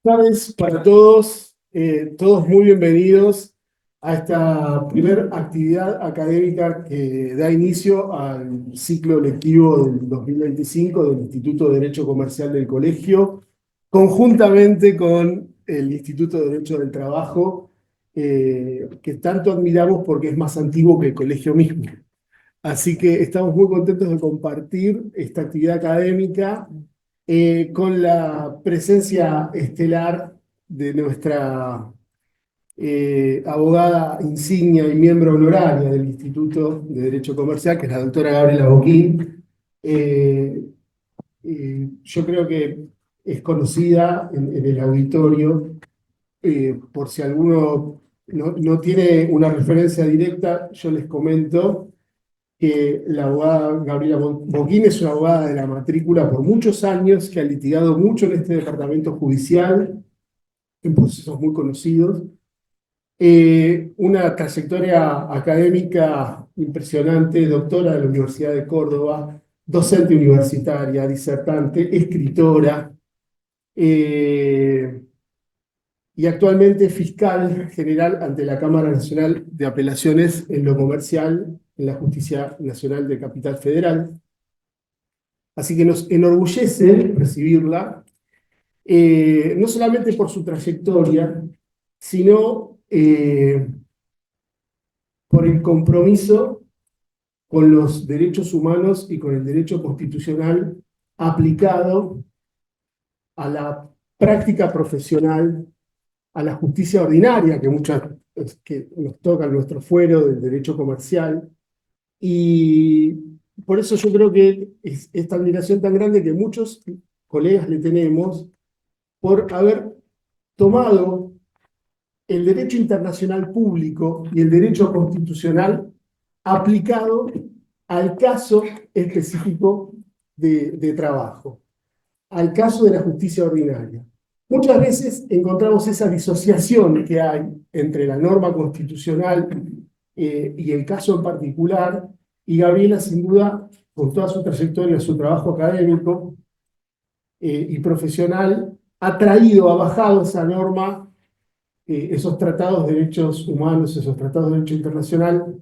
Tardes para todos, todos muy bienvenidos a esta primera actividad académica que da inicio al ciclo lectivo del 2025 del Instituto de Derecho Comercial del Colegio, conjuntamente con el Instituto de Derecho del Trabajo, que tanto admiramos porque es más antiguo que el colegio mismo. Así que estamos muy contentos de compartir esta actividad académica con la presencia estelar de nuestra abogada insignia y miembro honoraria del Instituto de Derecho Comercial, que es la doctora Gabriela Boquín. Eh, yo creo que es conocida en el auditorio, por si alguno no tiene una referencia directa, yo les comento que la abogada Gabriela Boquín es una abogada de la matrícula por muchos años, que ha litigado mucho en este departamento judicial, en procesos muy conocidos. Una trayectoria académica impresionante, doctora de la Universidad de Córdoba, docente universitaria, disertante, escritora, eh, y actualmente fiscal general ante la Cámara Nacional de Apelaciones en lo comercial en la Justicia Nacional de Capital Federal. Así que nos enorgullece recibirla, no solamente por su trayectoria, sino por el compromiso con los derechos humanos y con el derecho constitucional aplicado a la práctica profesional, a la justicia ordinaria, que nos toca en nuestro fuero del derecho comercial. Y por eso yo creo que es esta admiración tan grande que muchos colegas le tenemos por haber tomado el derecho internacional público y el derecho constitucional aplicado al caso específico de trabajo, al caso de la justicia ordinaria. Muchas veces encontramos esa disociación que hay entre la norma constitucional y el caso en particular, y Gabriela, sin duda, con toda su trayectoria, su trabajo académico y profesional, ha traído, ha bajado esa norma, esos tratados de derechos humanos, esos tratados de derecho internacional,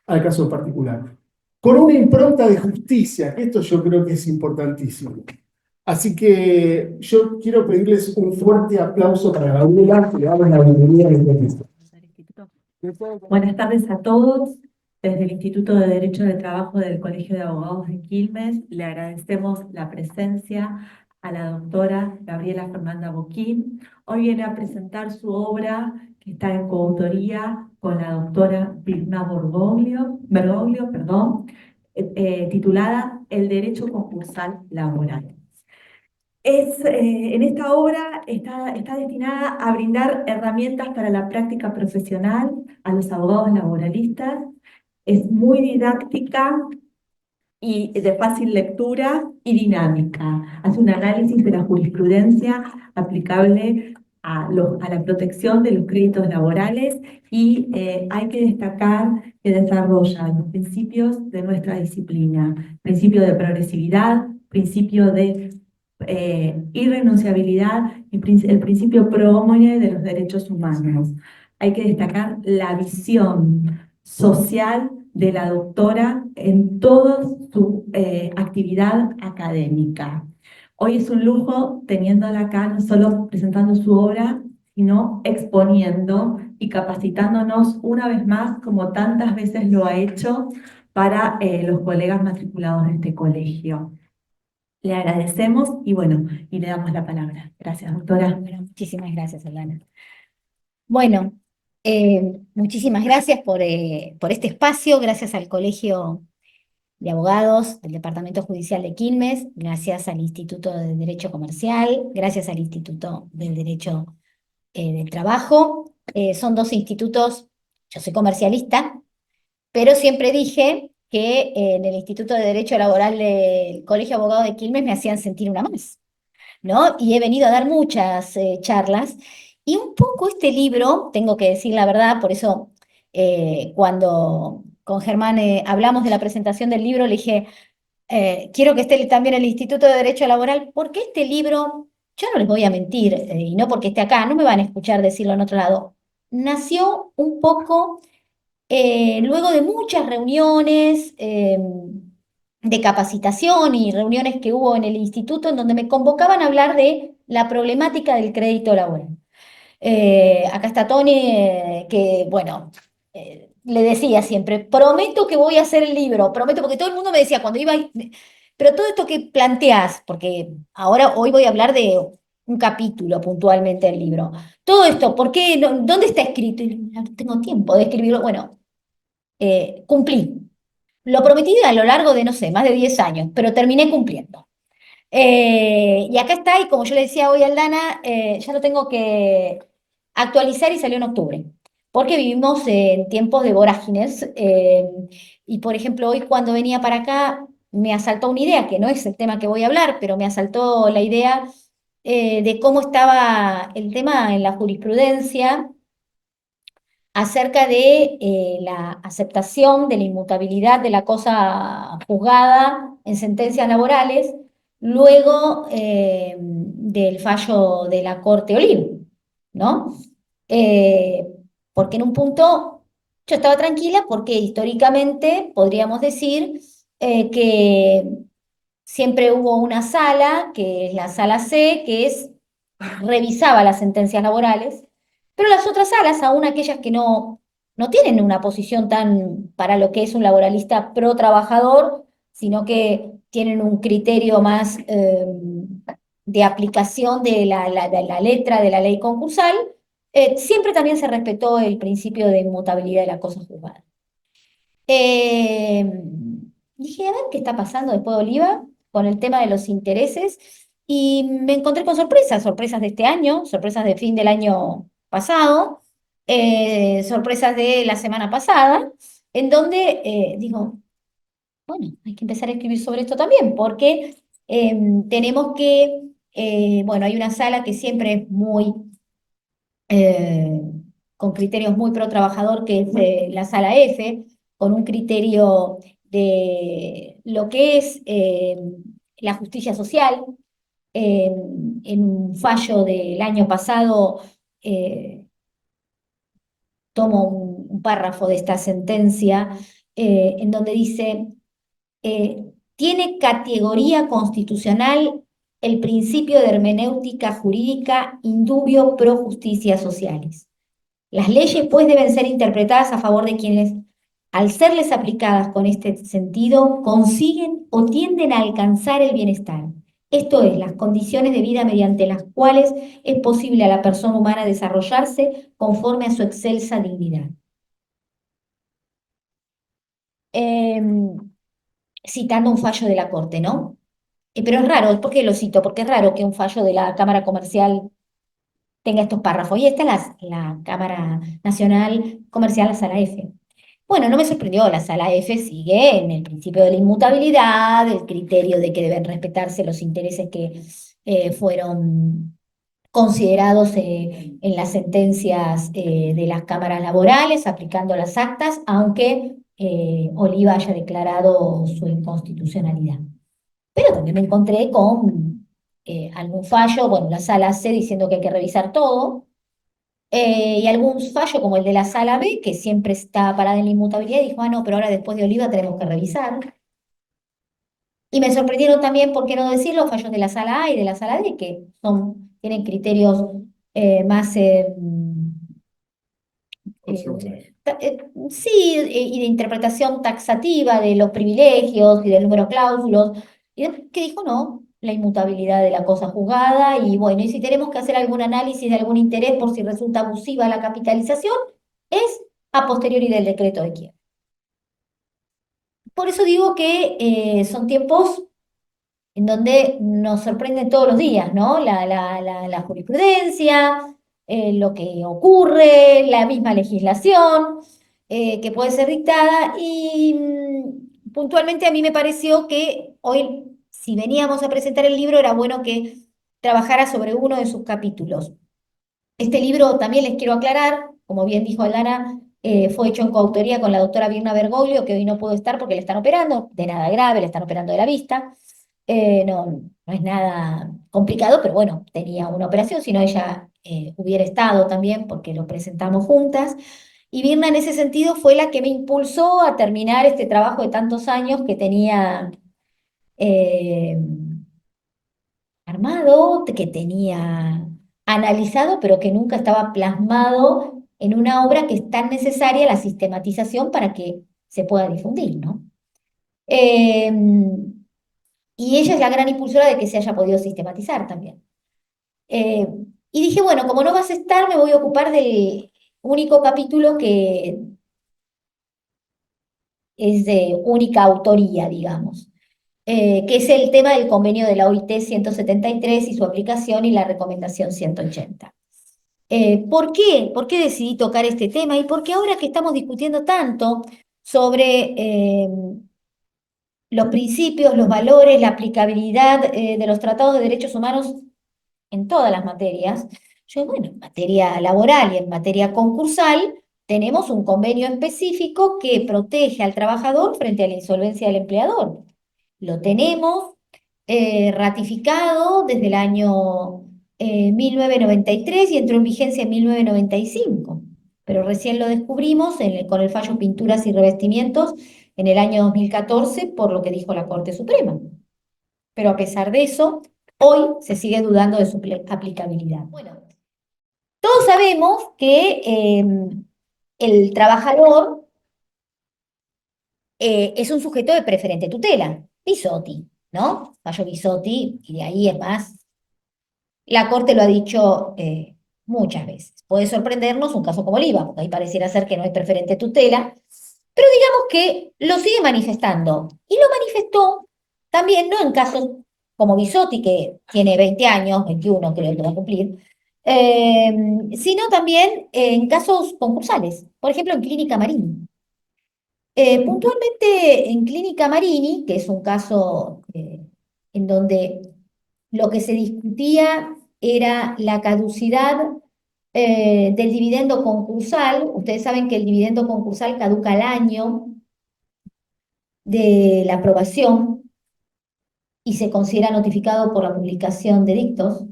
al caso en particular. Con una impronta de justicia, que esto yo creo que es importantísimo. Así que yo quiero pedirles un fuerte aplauso para Gabriela, que le damos la bienvenida a la entrevista. Buenas tardes a todos. Desde el Instituto de Derecho del Trabajo del Colegio de Abogados de Quilmes le agradecemos la presencia a la doctora Gabriela Fernanda Boquín. Hoy viene a presentar su obra que está en coautoría con la doctora Vilma Bergoglio, titulada El Derecho Concursal Laboral. En esta obra está destinada a brindar herramientas para la práctica profesional a los abogados laboralistas. Es muy didáctica y de fácil lectura y dinámica. Hace un análisis de la jurisprudencia aplicable a la protección de los créditos laborales y hay que destacar que desarrolla los principios de nuestra disciplina: principio de progresividad, principio de irrenunciabilidad y el principio pro homine de los derechos humanos. Hay que destacar la visión social de la doctora en toda su actividad académica. Hoy es un lujo teniéndola acá, no solo presentando su obra, sino exponiendo y capacitándonos una vez más, como tantas veces lo ha hecho, para los colegas matriculados de este colegio. Le agradecemos y bueno, y le damos la palabra. Gracias, doctora. Bueno, muchísimas gracias, Aldana. Bueno, muchísimas gracias por este espacio, gracias al Colegio de Abogados del Departamento Judicial de Quilmes, gracias al Instituto de Derecho Comercial, gracias al Instituto del Derecho del Trabajo. Son dos institutos, yo soy comercialista, pero siempre dije que en el Instituto de Derecho Laboral del Colegio de Abogados de Quilmes me hacían sentir una más, ¿no? Y he venido a dar muchas charlas, y un poco este libro, tengo que decir la verdad, por eso cuando con Germán hablamos de la presentación del libro, le dije, quiero que esté también el Instituto de Derecho Laboral, porque este libro yo no les voy a mentir, y no porque esté acá, no me van a escuchar decirlo en otro lado, nació un poco luego de muchas reuniones de capacitación y reuniones que hubo en el instituto en donde me convocaban a hablar de la problemática del crédito laboral. Acá está Tony, que bueno, le decía siempre, prometo que voy a hacer el libro, prometo, porque todo el mundo me decía cuando iba, pero todo esto que planteás, porque hoy voy a hablar de un capítulo puntualmente del libro, todo esto, ¿por qué? ¿Dónde está escrito? Y no tengo tiempo de escribirlo. Bueno, cumplí. Lo prometido a lo largo de, no sé, más de 10 años, pero terminé cumpliendo. Y acá está, y como yo le decía hoy a Aldana, ya lo tengo que actualizar y salió en octubre, porque vivimos en tiempos de vorágines. Y por ejemplo, hoy cuando venía para acá, me asaltó una idea, que no es el tema que voy a hablar, pero me asaltó la idea de cómo estaba el tema en la jurisprudencia acerca de la aceptación de la inmutabilidad de la cosa juzgada en sentencias laborales luego del fallo de la Corte Olivo, ¿no? Eh, Porque en un punto yo estaba tranquila porque históricamente podríamos decir que siempre hubo una sala, que es la sala C, revisaba las sentencias laborales, pero las otras salas, aún aquellas que no tienen una posición tan para lo que es un laboralista pro trabajador, sino que tienen un criterio más de aplicación de la letra de la ley concursal, siempre también se respetó el principio de inmutabilidad de la cosa juzgada. Eh, Dije, a ver qué está pasando después de Oliva con el tema de los intereses y me encontré con sorpresas, sorpresas de este año, sorpresas de fin del año pasado, sorpresas de la semana pasada, en donde digo, bueno, hay que empezar a escribir sobre esto también, porque tenemos que, bueno, hay una sala que siempre es muy eh, con criterios muy pro trabajador, que es la sala F, con un criterio de lo que es la justicia social. Eh, en un fallo del año pasado, eh, tomo un párrafo de esta sentencia en donde dice, tiene categoría constitucional el principio de hermenéutica jurídica indubio pro justicias sociales. Las leyes, pues, deben ser interpretadas a favor de quienes, al serles aplicadas con este sentido, consiguen o tienden a alcanzar el bienestar. Esto es, las condiciones de vida mediante las cuales es posible a la persona humana desarrollarse conforme a su excelsa dignidad. Citando un fallo de la Corte, ¿no? Pero es raro, ¿por qué lo cito? Porque es raro que un fallo de la Cámara Comercial tenga estos párrafos. Y esta es la Cámara Nacional Comercial, la Sala F. Bueno, no me sorprendió, la Sala F sigue en el principio de la inmutabilidad, el criterio de que deben respetarse los intereses que fueron considerados en las sentencias de las cámaras laborales, aplicando las actas, aunque Oliva haya declarado su inconstitucionalidad. Pero también me encontré con algún fallo, bueno, la sala C diciendo que hay que revisar todo, y algún fallo como el de la sala B, que siempre está parada en la inmutabilidad, y dijo, ah, no, pero ahora después de Oliva tenemos que revisar. Y me sorprendieron también, ¿por qué no decir los fallos de la sala A y de la sala D, que tienen criterios más sí, y de interpretación taxativa de los privilegios y del número clausulos, que dijo no, la inmutabilidad de la cosa juzgada, y bueno, y si tenemos que hacer algún análisis de algún interés por si resulta abusiva la capitalización, es a posteriori del decreto de quiebra. Por eso digo que son tiempos en donde nos sorprenden todos los días, ¿no? La jurisprudencia, lo que ocurre, la misma legislación que puede ser dictada y puntualmente a mí me pareció que hoy, si veníamos a presentar el libro, era bueno que trabajara sobre uno de sus capítulos. Este libro, también les quiero aclarar, como bien dijo Aldana, fue hecho en coautoría con la doctora Virna Bergoglio, que hoy no pudo estar porque le están operando, de nada grave, le están operando de la vista. No es nada complicado, pero bueno, tenía una operación, si no ella hubiera estado también, porque lo presentamos juntas. Y Virna en ese sentido fue la que me impulsó a terminar este trabajo de tantos años que tenía eh, armado, que tenía analizado, pero que nunca estaba plasmado en una obra que es tan necesaria la sistematización para que se pueda difundir, ¿no? Eh, y ella es la gran impulsora de que se haya podido sistematizar también. Eh, y dije, bueno, como no vas a estar, me voy a ocupar del único capítulo que es de única autoría, digamos, que es el tema del convenio de la OIT 173 y su aplicación y la recomendación 180. ¿Por qué? ¿Por qué decidí tocar este tema? Y porque ahora que estamos discutiendo tanto sobre los principios, los valores, la aplicabilidad de los tratados de derechos humanos en todas las materias, yo, bueno, en materia laboral y en materia concursal, tenemos un convenio específico que protege al trabajador frente a la insolvencia del empleador. Lo tenemos ratificado desde el año 1993 y entró en vigencia en 1995. Pero recién lo descubrimos con el fallo Pinturas y Revestimientos en el año 2014 por lo que dijo la Corte Suprema. Pero a pesar de eso, hoy se sigue dudando de su aplicabilidad. Bueno, todos sabemos que el trabajador es un sujeto de preferente tutela, Bisotti, ¿no? Fallo Bisotti, y de ahí es más, la Corte lo ha dicho muchas veces. Puede sorprendernos un caso como el IVA, porque ahí pareciera ser que no hay preferente tutela, pero digamos que lo sigue manifestando. Y lo manifestó también, no en casos como Bisotti, que tiene 20 años, 21 creo que va a cumplir, eh, sino también en casos concursales, por ejemplo en Clínica Marín. Puntualmente en Clínica Marini, que es un caso en donde lo que se discutía era la caducidad del dividendo concursal. Ustedes saben que el dividendo concursal caduca al año de la aprobación y se considera notificado por la publicación de dictos.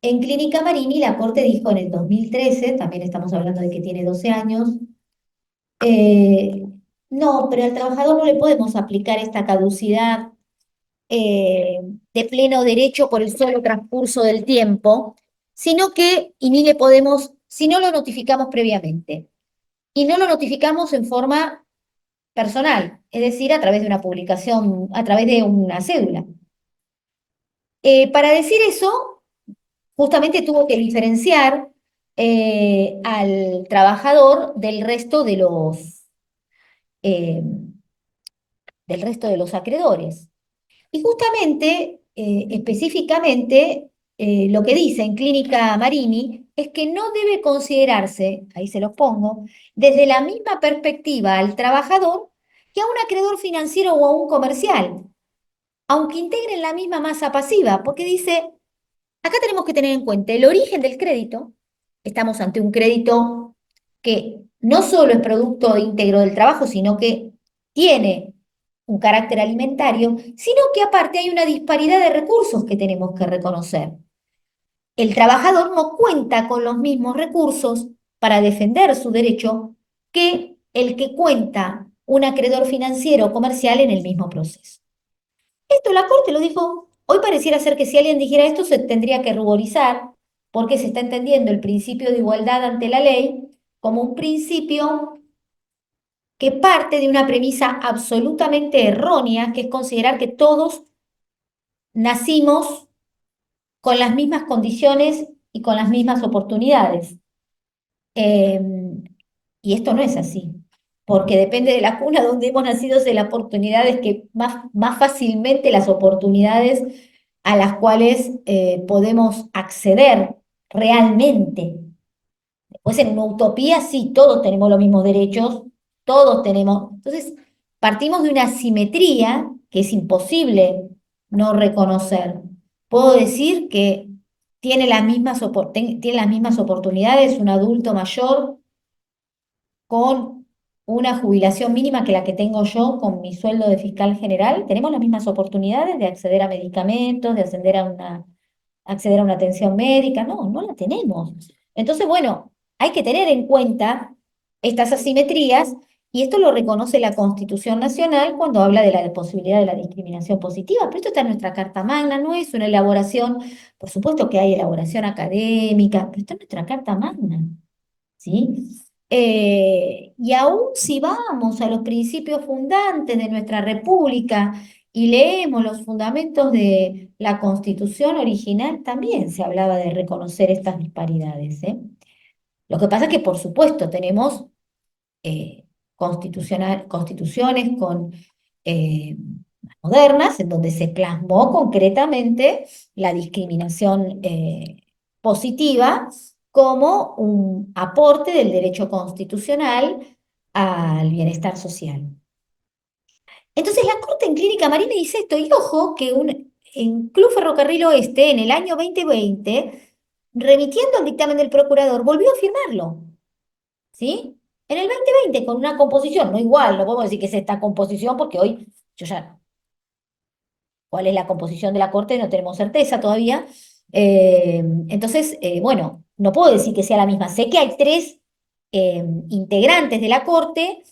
En Clínica Marini, la Corte dijo en el 2013, también estamos hablando de que tiene 12 años, eh, no, pero al trabajador no le podemos aplicar esta caducidad de pleno derecho por el solo transcurso del tiempo, sino que, y ni le podemos, si no lo notificamos previamente, y no lo notificamos en forma personal, es decir, a través de una publicación, a través de una cédula. Para decir eso, justamente tuvo que diferenciar al trabajador eh, del resto de los acreedores. Y justamente, específicamente, lo que dice en Clínica Marini es que no debe considerarse, ahí se los pongo, desde la misma perspectiva al trabajador que a un acreedor financiero o a un comercial, aunque integren la misma masa pasiva, porque dice, acá tenemos que tener en cuenta el origen del crédito. Estamos ante un crédito que no solo es producto íntegro del trabajo, sino que tiene un carácter alimentario, sino que aparte hay una disparidad de recursos que tenemos que reconocer. El trabajador no cuenta con los mismos recursos para defender su derecho que el que cuenta un acreedor financiero o comercial en el mismo proceso. Esto la Corte lo dijo. Hoy pareciera ser que si alguien dijera esto se tendría que ruborizar porque se está entendiendo el principio de igualdad ante la ley como un principio que parte de una premisa absolutamente errónea, que es considerar que todos nacimos con las mismas condiciones y con las mismas oportunidades. Eh, y esto no es así, porque depende de la cuna donde hemos nacido, de las oportunidades que más fácilmente las oportunidades a las cuales podemos acceder realmente. Después en una utopía sí, todos tenemos los mismos derechos, todos tenemos. Entonces, partimos de una simetría que es imposible no reconocer. Puedo decir que tiene las mismas oportunidades un adulto mayor con una jubilación mínima que la que tengo yo con mi sueldo de fiscal general. Tenemos las mismas oportunidades de acceder a medicamentos, de acceder acceder a una atención médica, no la tenemos. Entonces, bueno, hay que tener en cuenta estas asimetrías y esto lo reconoce la Constitución Nacional cuando habla de la posibilidad de la discriminación positiva, pero esto está en nuestra Carta Magna, no es una elaboración, por supuesto que hay elaboración académica, pero está en nuestra Carta Magna, ¿sí? Y aún si vamos a los principios fundantes de nuestra República y leemos los fundamentos de la Constitución original, también se hablaba de reconocer estas disparidades, ¿eh? Lo que pasa es que, por supuesto, tenemos constituciones con, modernas en donde se plasmó concretamente la discriminación positiva como un aporte del derecho constitucional al bienestar social. Entonces la Corte en Clínica Marina dice esto, y ojo que en Club Ferrocarril Oeste, en el año 2020, remitiendo al dictamen del procurador, volvió a firmarlo, ¿sí? En el 2020, con una composición, no igual, no podemos decir que es esta composición, porque hoy, yo ya, cuál es la composición de la Corte, no tenemos certeza todavía. Entonces, bueno, no puedo decir que sea la misma. Sé que hay tres integrantes de la Corte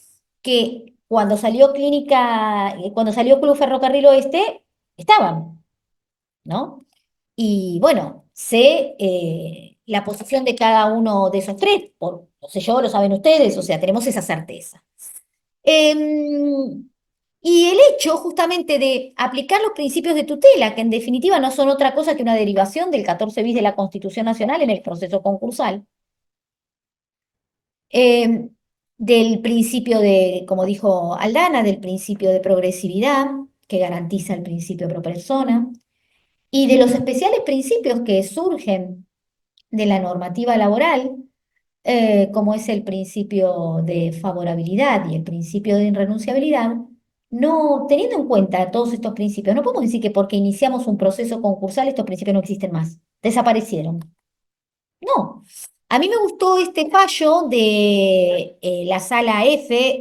que cuando salió Club Ferrocarril Oeste, estaban, ¿no? Y bueno, sé la posición de cada uno de esos tres, lo sé yo, lo saben ustedes, o sea, tenemos esa certeza. Y el hecho justamente de aplicar los principios de tutela, que en definitiva no son otra cosa que una derivación del 14 bis de la Constitución Nacional en el proceso concursal, eh, del principio de, como dijo Aldana, del principio de progresividad, que garantiza el principio pro persona, y de los especiales principios que surgen de la normativa laboral, como es el principio de favorabilidad y el principio de irrenunciabilidad, no teniendo en cuenta todos estos principios, no podemos decir que porque iniciamos un proceso concursal estos principios no existen más, desaparecieron. No. A mí me gustó este fallo de la Sala F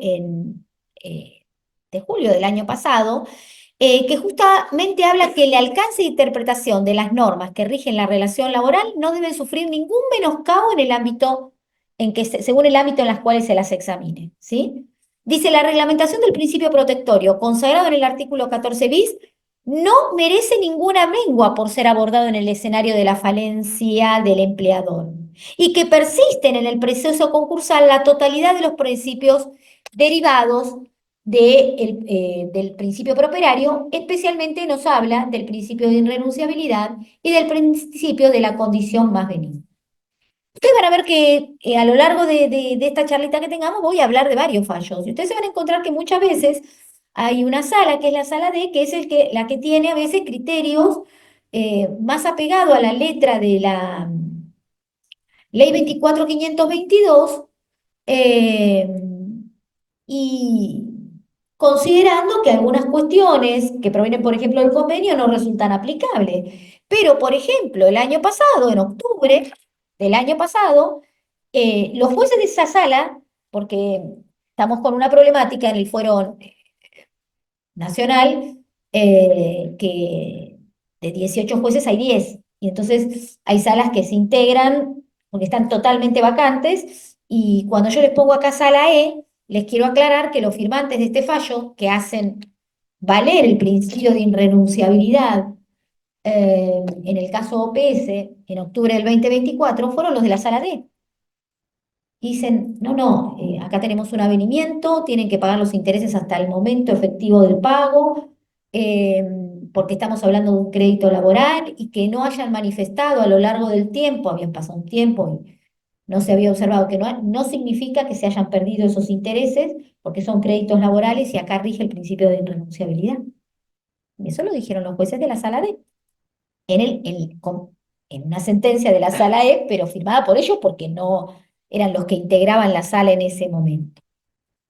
de julio del año pasado, que justamente habla que el alcance de interpretación de las normas que rigen la relación laboral no deben sufrir ningún menoscabo en el ámbito según el ámbito en las cuales se las examine, ¿sí? Dice, la reglamentación del principio protectorio, consagrado en el artículo 14 bis, no merece ninguna mengua por ser abordado en el escenario de la falencia del empleador, y que persisten en el proceso concursal la totalidad de los principios derivados del principio properario, especialmente nos habla del principio de irrenunciabilidad y del principio de la condición más benigna. Ustedes van a ver que a lo largo de esta charlita que tengamos voy a hablar de varios fallos. Y ustedes se van a encontrar que muchas veces hay una sala, que es la sala D, que es la que tiene a veces criterios más apegados a la letra de la Ley 24.522, eh, y considerando que algunas cuestiones que provienen, por ejemplo, del convenio no resultan aplicables. Pero, por ejemplo, el año pasado, en octubre del año pasado, los jueces de esa sala, porque estamos con una problemática en el fuero nacional, que de 18 jueces hay 10, y entonces hay salas que se integran porque están totalmente vacantes, y cuando yo les pongo acá sala E, les quiero aclarar que los firmantes de este fallo, que hacen valer el principio de irrenunciabilidad en el caso OPS, en octubre del 2024, fueron los de la sala D. Dicen, no, acá tenemos un avenimiento, tienen que pagar los intereses hasta el momento efectivo del pago, porque estamos hablando de un crédito laboral, y que no hayan manifestado a lo largo del tiempo, habían pasado un tiempo y no se había observado, que no significa que se hayan perdido esos intereses, porque son créditos laborales y acá rige el principio de irrenunciabilidad. Y eso lo dijeron los jueces de la Sala D, en una sentencia de la Sala E, pero firmada por ellos porque no eran los que integraban la sala en ese momento.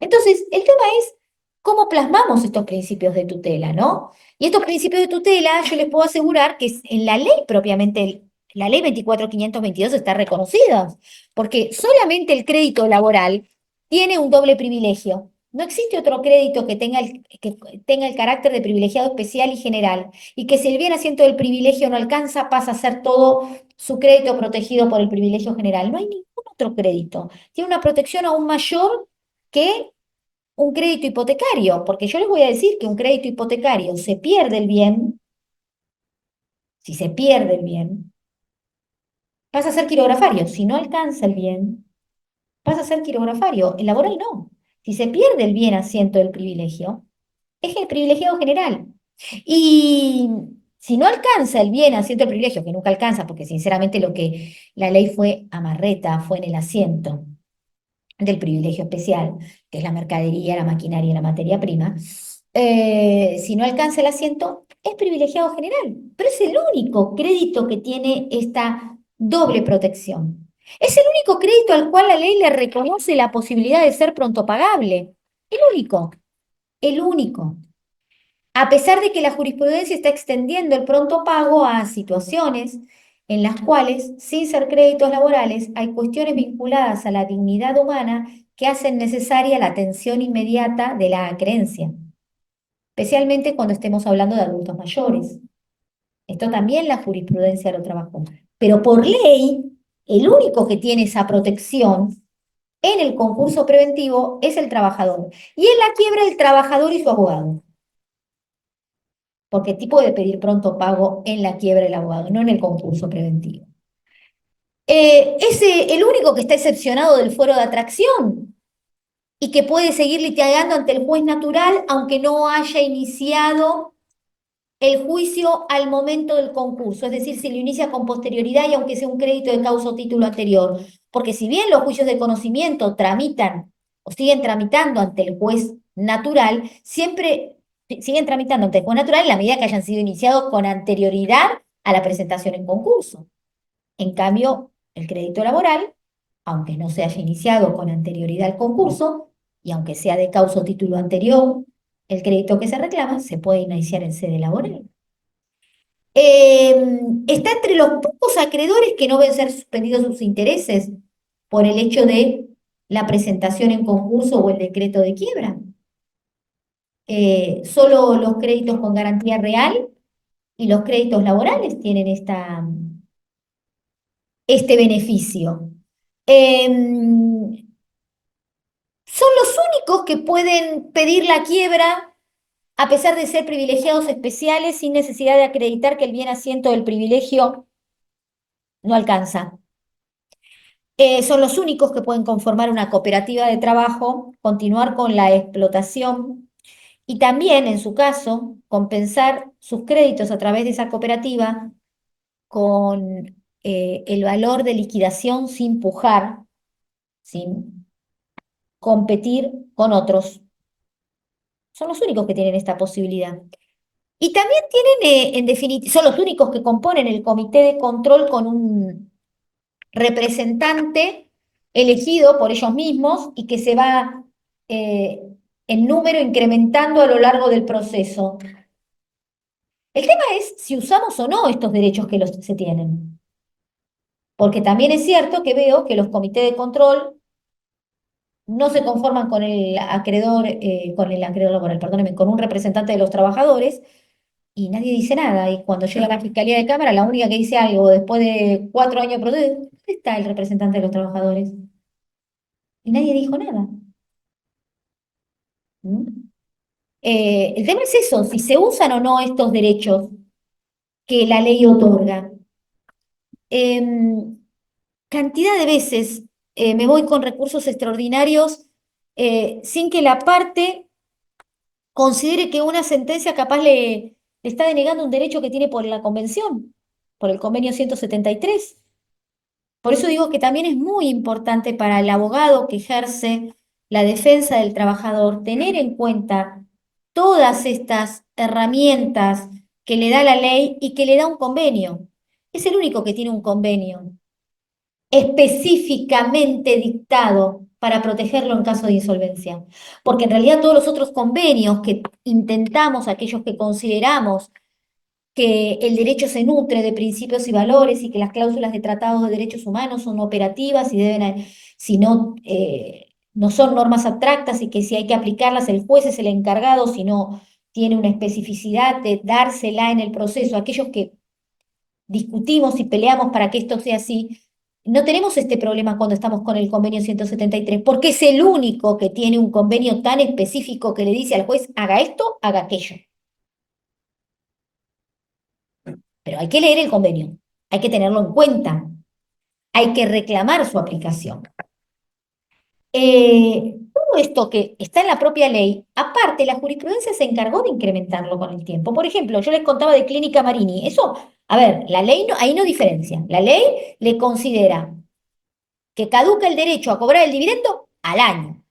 Entonces, el tema es cómo plasmamos estos principios de tutela, ¿no? Y estos principios de tutela, yo les puedo asegurar que en la ley propiamente, la ley 24.522 está reconocida, porque solamente el crédito laboral tiene un doble privilegio. No existe otro crédito que tenga el carácter de privilegiado especial y general, y que si el bien asiento del privilegio no alcanza, pasa a ser todo su crédito protegido por el privilegio general. No hay ningún otro crédito. Tiene una protección aún mayor que un crédito hipotecario, porque yo les voy a decir que un crédito hipotecario se pierde el bien, si se pierde el bien, pasa a ser quirografario. Si no alcanza el bien, pasa a ser quirografario. El laboral no. Si se pierde el bien asiento del privilegio, es el privilegiado general. Y si no alcanza el bien asiento del privilegio, que nunca alcanza, porque sinceramente lo que la ley fue amarreta, fue en el asiento del privilegio especial, que es la mercadería, la maquinaria y la materia prima, si no alcanza el asiento, es privilegiado general, pero es el único crédito que tiene esta doble protección. Es el único crédito al cual la ley le reconoce la posibilidad de ser pronto pagable. El único, el único. A pesar de que la jurisprudencia está extendiendo el pronto pago a situaciones en las cuales, sin ser créditos laborales, hay cuestiones vinculadas a la dignidad humana que hacen necesaria la atención inmediata de la acreencia, especialmente cuando estemos hablando de adultos mayores. Esto también la jurisprudencia lo trabajó. Pero por ley, el único que tiene esa protección en el concurso preventivo es el trabajador. Y en la quiebra el trabajador y su abogado. Porque tipo de pedir pronto pago en la quiebra del abogado, no en el concurso preventivo. Es el único que está excepcionado del fuero de atracción y que puede seguir litigando ante el juez natural aunque no haya iniciado el juicio al momento del concurso, es decir, si lo inicia con posterioridad y aunque sea un crédito de causa o título anterior. Porque si bien los juicios de conocimiento tramitan o siguen tramitando ante el juez natural, siempre siguen tramitando ante el juez natural en la medida que hayan sido iniciados con anterioridad a la presentación en concurso. En cambio, el crédito laboral, aunque no se haya iniciado con anterioridad al concurso, y aunque sea de causa o título anterior, el crédito que se reclama se puede iniciar en sede laboral. Está entre los pocos acreedores que no ven ser suspendidos sus intereses por el hecho de la presentación en concurso o el decreto de quiebra. Solo los créditos con garantía real y los créditos laborales tienen este beneficio. Son los únicos que pueden pedir la quiebra a pesar de ser privilegiados especiales sin necesidad de acreditar que el bien asiento del privilegio no alcanza. Son los únicos que pueden conformar una cooperativa de trabajo, continuar con la explotación y también, en su caso, compensar sus créditos a través de esa cooperativa con el valor de liquidación sin pujar, sin competir con otros. Son los únicos que tienen esta posibilidad. Y también tienen, en definitiva, son los únicos que componen el comité de control con un representante elegido por ellos mismos y que se va en número incrementando a lo largo del proceso. El tema es si usamos o no estos derechos que se tienen. Porque también es cierto que veo que los comités de control no se conforman con el acreedor laboral, perdónenme, con un representante de los trabajadores, y nadie dice nada. Y cuando llega la Fiscalía de Cámara, la única que dice algo después de 4 años de proceso, ¿dónde está el representante de los trabajadores? Y nadie dijo nada. ¿Mm? El tema es eso, si se usan o no estos derechos que la ley otorga. Cantidad de veces me voy con recursos extraordinarios sin que la parte considere que una sentencia capaz le está denegando un derecho que tiene por la convención, por el convenio 173. Por eso digo que también es muy importante para el abogado que ejerce la defensa del trabajador tener en cuenta todas estas herramientas que le da la ley y que le da un convenio. Es el único que tiene un convenio específicamente dictado para protegerlo en caso de insolvencia. Porque en realidad todos los otros convenios que intentamos, aquellos que consideramos que el derecho se nutre de principios y valores y que las cláusulas de tratados de derechos humanos son operativas y deben, si no no son normas abstractas y que si hay que aplicarlas el juez es el encargado, sino tiene una especificidad de dársela en el proceso. Aquellos que discutimos y peleamos para que esto sea así, no tenemos este problema cuando estamos con el convenio 173, porque es el único que tiene un convenio tan específico que le dice al juez, haga esto, haga aquello. Pero hay que leer el convenio, hay que tenerlo en cuenta, hay que reclamar su aplicación. Todo esto que está en la propia ley, aparte, la jurisprudencia se encargó de incrementarlo con el tiempo. Por ejemplo, yo les contaba de Clínica Marini. Eso, a ver, la ley no, ahí no diferencia. La ley le considera que caduca el derecho a cobrar el dividendo al año.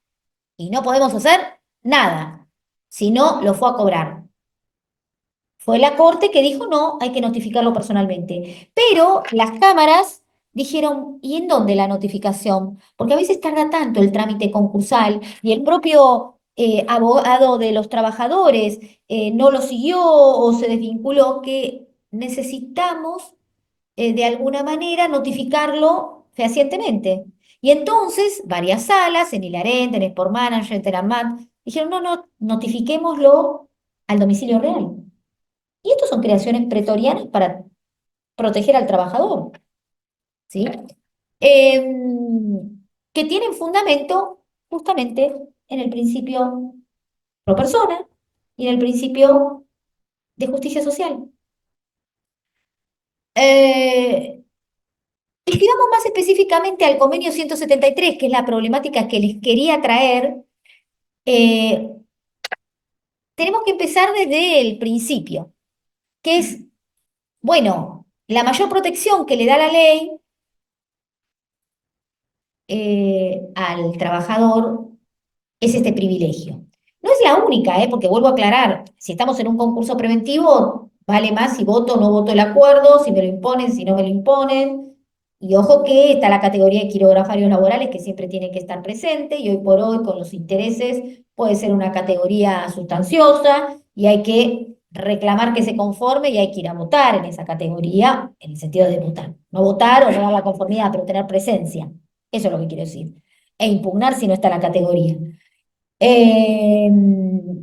Y no podemos hacer nada si no lo fue a cobrar. Fue la Corte que dijo no, hay que notificarlo personalmente. Pero las cámaras dijeron, ¿y en dónde la notificación? Porque a veces tarda tanto el trámite concursal y el propio abogado de los trabajadores no lo siguió o se desvinculó, que necesitamos de alguna manera notificarlo fehacientemente. Y entonces varias salas, en Ilarente, en Sport Manager, en Teramat, dijeron, no, no, notifiquémoslo al domicilio real. Y estos son creaciones pretorianas para proteger al trabajador, ¿sí? Que tienen fundamento justamente en el principio pro persona y en el principio de justicia social. Y si vamos más específicamente al convenio 173, que es la problemática que les quería traer, eh, tenemos que empezar desde el principio, que es, bueno, la mayor protección que le da la ley al trabajador es este privilegio. No es la única, porque vuelvo a aclarar, si estamos en un concurso preventivo, vale más si voto o no voto el acuerdo, si me lo imponen, si no me lo imponen. Y ojo que está la categoría de quirografarios laborales que siempre tiene que estar presente y hoy por hoy con los intereses puede ser una categoría sustanciosa y hay que reclamar que se conforme y hay que ir a votar en esa categoría, en el sentido de votar. No votar o no dar la conformidad, pero tener presencia. Eso es lo que quiero decir. E impugnar si no está la categoría. Eh,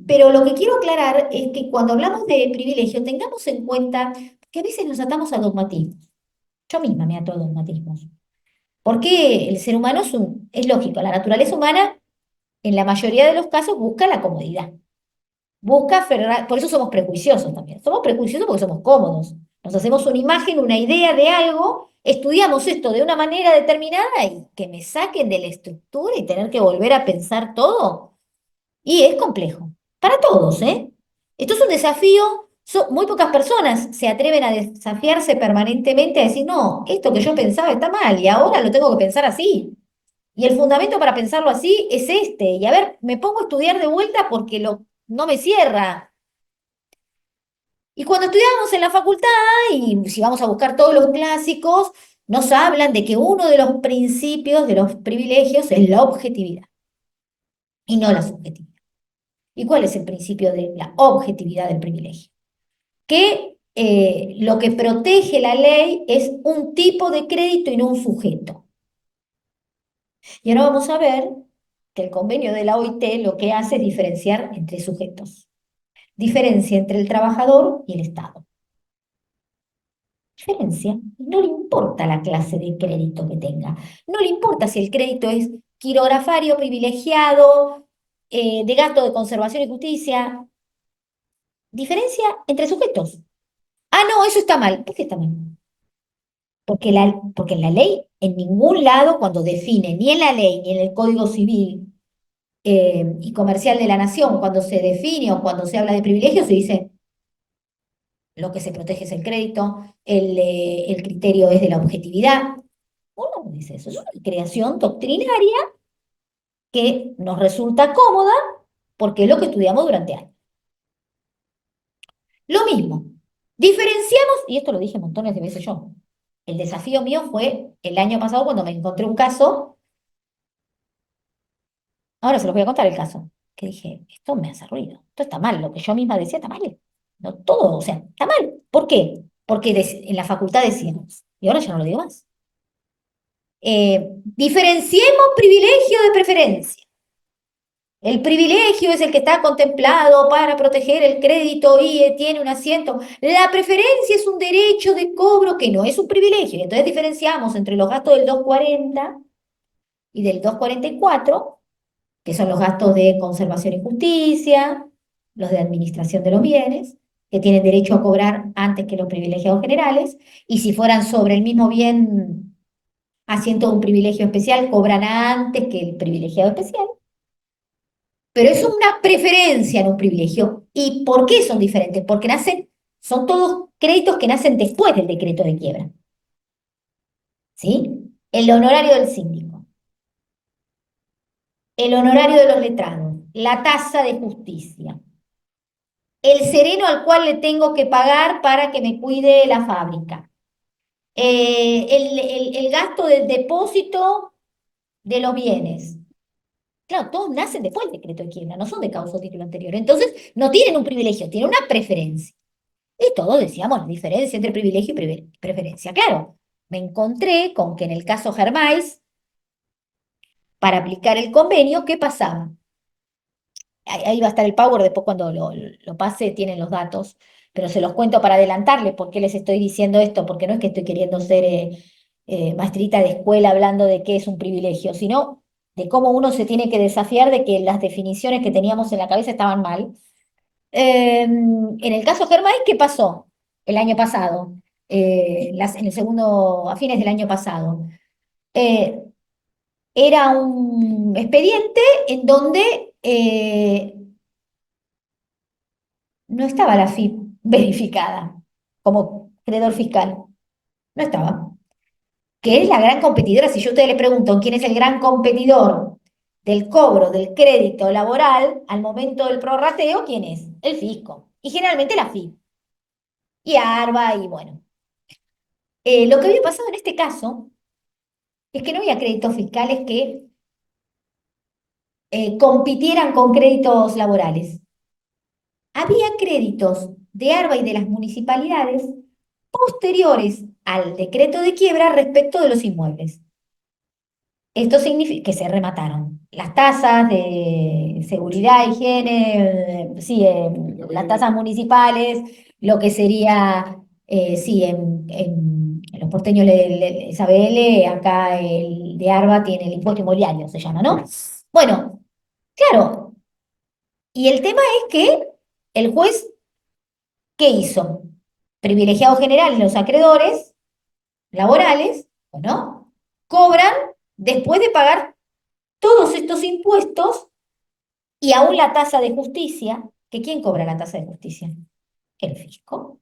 pero lo que quiero aclarar es que cuando hablamos de privilegio tengamos en cuenta que a veces nos atamos a dogmatismos. Yo misma me ato a dogmatismos. Porque el ser humano es lógico, la naturaleza humana en la mayoría de los casos busca la comodidad. Busca aferrar, por eso somos prejuiciosos también. Somos prejuiciosos porque somos cómodos. Nos hacemos una imagen, una idea de algo, estudiamos esto de una manera determinada y que me saquen de la estructura y tener que volver a pensar todo. Y es complejo, para todos, ¿eh? Esto es un desafío, muy pocas personas se atreven a desafiarse permanentemente a decir, no, esto que yo pensaba está mal y ahora lo tengo que pensar así. Y el fundamento para pensarlo así es este. Y a ver, me pongo a estudiar de vuelta porque no me cierra. Y cuando estudiamos en la facultad, y si vamos a buscar todos los clásicos, nos hablan de que uno de los principios de los privilegios es la objetividad y no la subjetividad. ¿Y cuál es el principio de la objetividad del privilegio? Que lo que protege la ley es un tipo de crédito y no un sujeto. Y ahora vamos a ver que el convenio de la OIT lo que hace es diferenciar entre sujetos. Diferencia entre el trabajador y el Estado. Diferencia. No le importa la clase de crédito que tenga. No le importa si el crédito es quirografario, privilegiado, de gasto de conservación y justicia. Diferencia entre sujetos. Ah, no, eso está mal. ¿Por qué está mal? Porque en la ley, en ningún lado, cuando define, ni en la ley, ni en el Código Civil y Comercial de la Nación, cuando se define o cuando se habla de privilegios, se dice lo que se protege es el crédito, el criterio es de la objetividad. Uno no dice eso, es una creación doctrinaria que nos resulta cómoda porque es lo que estudiamos durante años. Lo mismo, diferenciamos, y esto lo dije montones de veces yo, el desafío mío fue el año pasado cuando me encontré un caso, ahora se los voy a contar el caso, que dije, esto me hace ruido, esto está mal, lo que yo misma decía está mal, no todo, o sea, está mal. ¿Por qué? Porque en la facultad decíamos, y ahora ya no lo digo más. Diferenciemos privilegio de preferencia. El privilegio es el que está contemplado para proteger el crédito y tiene un asiento. La preferencia es un derecho de cobro que no es un privilegio. Y entonces diferenciamos entre los gastos del 240 y del 244, que son los gastos de conservación y justicia, los de administración de los bienes, que tienen derecho a cobrar antes que los privilegiados generales, y si fueran sobre el mismo bien asiento de un privilegio especial, cobran antes que el privilegiado especial. Pero es una preferencia en un privilegio. ¿Y por qué son diferentes? Porque son todos créditos que nacen después del decreto de quiebra. ¿Sí? El honorario del síndico, el honorario de los letrados, la tasa de justicia, el sereno al cual le tengo que pagar para que me cuide la fábrica, el gasto del depósito de los bienes. Claro, todos nacen después del decreto de quiebra, no son de causa o título anterior. Entonces, no tienen un privilegio, tienen una preferencia. Y todos decíamos la diferencia entre privilegio y preferencia. Claro, me encontré con que en el caso Germais, para aplicar el convenio, ¿qué pasaba? Ahí va a estar el Power, después cuando lo pase tienen los datos, pero se los cuento para adelantarles por qué les estoy diciendo esto, porque no es que estoy queriendo ser maestrita de escuela hablando de qué es un privilegio, sino de cómo uno se tiene que desafiar de que las definiciones que teníamos en la cabeza estaban mal. En el caso Germán, ¿qué pasó el año pasado? En el segundo, a fines del año pasado. Eh, Era un expediente en donde no estaba la FIP verificada como acreedor fiscal. No estaba. Que es la gran competidora. Si yo a ustedes le pregunto quién es el gran competidor del cobro del crédito laboral al momento del prorrateo, ¿quién es? El fisco. Y generalmente la FIP. Y ARBA, y bueno. Lo que había pasado en este caso es que no había créditos fiscales que compitieran con créditos laborales. Había créditos de ARBA y de las municipalidades posteriores al decreto de quiebra respecto de los inmuebles. Esto significa que se remataron las tasas de seguridad, higiene, sí, las tasas municipales, lo que sería, sí, en los porteños Isabel, acá el de ARBA tiene el impuesto inmobiliario, se llama, ¿no? Bueno, claro, y el tema es que el juez, ¿qué hizo? Privilegiado general en los acreedores laborales, ¿o no? Cobran después de pagar todos estos impuestos y aún la tasa de justicia, que ¿quién cobra la tasa de justicia? El fisco.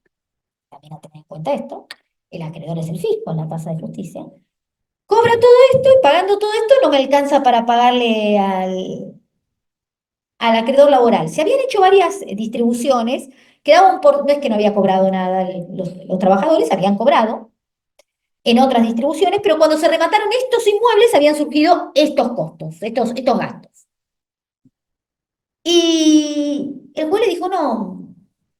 También a tener en cuenta esto. El acreedor es el fisco en la tasa de justicia. Cobra todo esto y pagando todo esto no me alcanza para pagarle al acreedor laboral. Se habían hecho varias distribuciones, quedaban no es que no había cobrado nada los trabajadores, habían cobrado en otras distribuciones, pero cuando se remataron estos inmuebles habían surgido estos costos, estos gastos. Y el juez le dijo, no,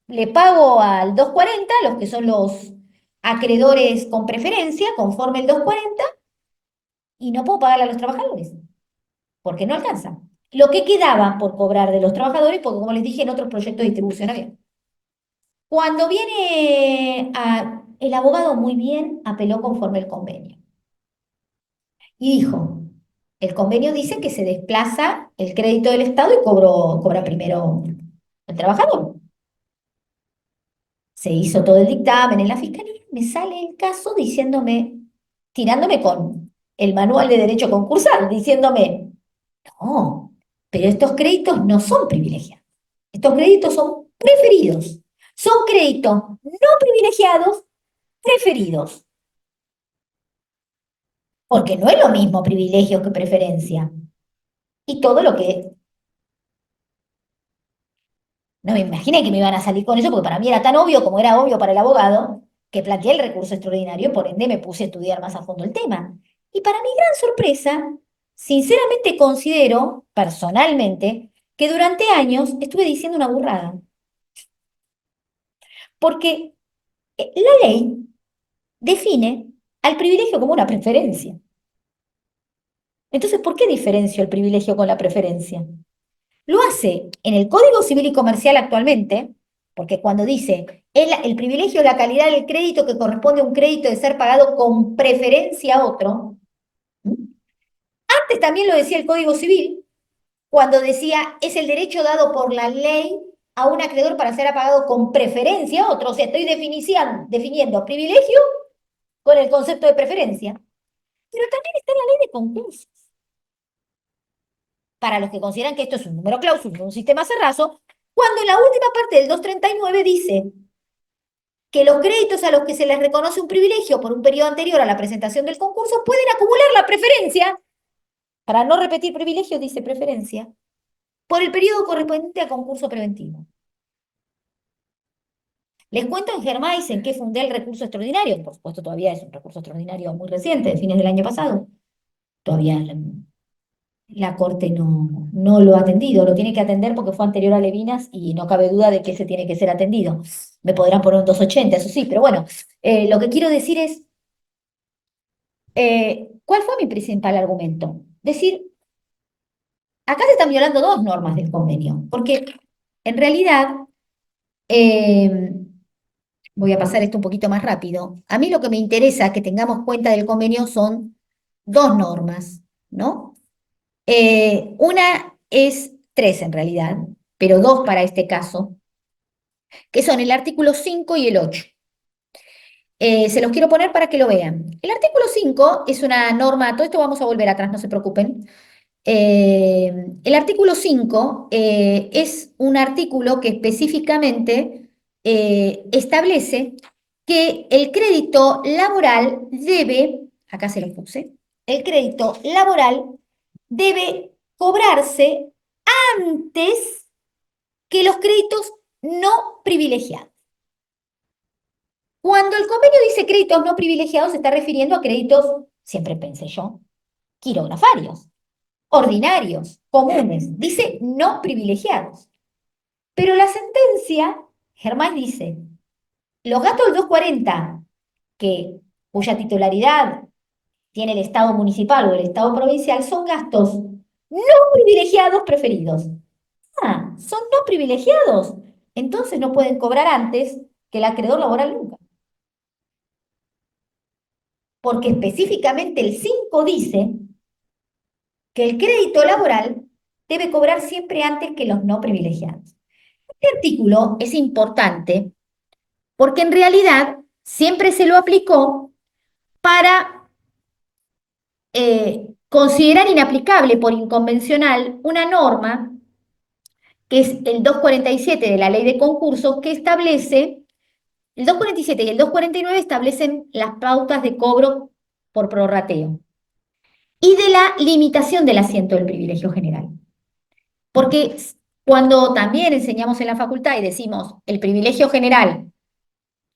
le pago al 240, los que son los acreedores con preferencia, conforme el 240, y no puedo pagarle a los trabajadores, porque no alcanza. Lo que quedaba por cobrar de los trabajadores, porque como les dije, en otros proyectos de distribución había. Cuando viene el abogado muy bien apeló conforme el convenio. Y dijo, el convenio dice que se desplaza el crédito del Estado y cobra primero el trabajador. Se hizo todo el dictamen en la fiscalía, me sale el caso diciéndome, tirándome con el manual de derecho concursal, diciéndome, no, pero estos créditos no son privilegiados. Estos créditos son preferidos. Son créditos no privilegiados, preferidos. Porque no es lo mismo privilegio que preferencia. Y todo lo que no me imaginé que me iban a salir con eso, porque para mí era tan obvio como era obvio para el abogado, que planteé el recurso extraordinario, por ende me puse a estudiar más a fondo el tema. Y para mi gran sorpresa, sinceramente considero, personalmente, que durante años estuve diciendo una burrada. Porque la ley define al privilegio como una preferencia. Entonces, ¿por qué diferencio el privilegio con la preferencia? lo hace en el Código Civil y Comercial actualmente, porque cuando dice el privilegio de la calidad del crédito que corresponde a un crédito de ser pagado con preferencia a otro, antes también lo decía el Código Civil, cuando decía es el derecho dado por la ley a un acreedor para ser pagado con preferencia a otro, o sea, estoy definiendo privilegio con el concepto de preferencia, pero también está en la ley de concursos. Para los que consideran que esto es un número clausus, un sistema cerrazo, cuando en la última parte del 239 dice que los créditos a los que se les reconoce un privilegio por un periodo anterior a la presentación del concurso pueden acumular la preferencia, para no repetir privilegio, dice preferencia, por el periodo correspondiente al concurso preventivo. Les cuento en Germais en qué fundé el recurso extraordinario. Por supuesto, todavía es un recurso extraordinario muy reciente, de fines del año pasado. Todavía la Corte no lo ha atendido, lo tiene que atender porque fue anterior a Levinas y no cabe duda de que ese tiene que ser atendido. Me podrán poner un 280, eso sí, pero bueno, lo que quiero decir es, ¿cuál fue mi principal argumento? Decir, acá se están violando dos normas del convenio, porque en realidad, voy a pasar esto un poquito más rápido, a mí lo que me interesa que tengamos cuenta del convenio son dos normas, ¿no? Una es tres en realidad, pero dos para este caso, que son el artículo 5 y el 8. Se los quiero poner para que lo vean. El artículo 5 es una norma, todo esto vamos a volver atrás, no se preocupen. El artículo 5 es un artículo que específicamente establece que el crédito laboral debe, acá se lo puse, el crédito laboral debe cobrarse antes que los créditos no privilegiados. Cuando el convenio dice créditos no privilegiados, se está refiriendo a créditos, siempre pensé yo, quirografarios, ordinarios, comunes. Dice no privilegiados. Pero la sentencia, Germán dice, los gastos del 240, cuya titularidad tiene el Estado municipal o el Estado provincial, son gastos no privilegiados preferidos. Ah, son no privilegiados. Entonces no pueden cobrar antes que el acreedor laboral nunca. Porque específicamente el 5 dice que el crédito laboral debe cobrar siempre antes que los no privilegiados. Este artículo es importante porque en realidad siempre se lo aplicó para considerar inaplicable por inconvencional una norma que es el 247 de la Ley de Concursos que establece, el 247 y el 249 establecen las pautas de cobro por prorrateo y de la limitación del asiento del privilegio general. Porque cuando también enseñamos en la facultad y decimos el privilegio general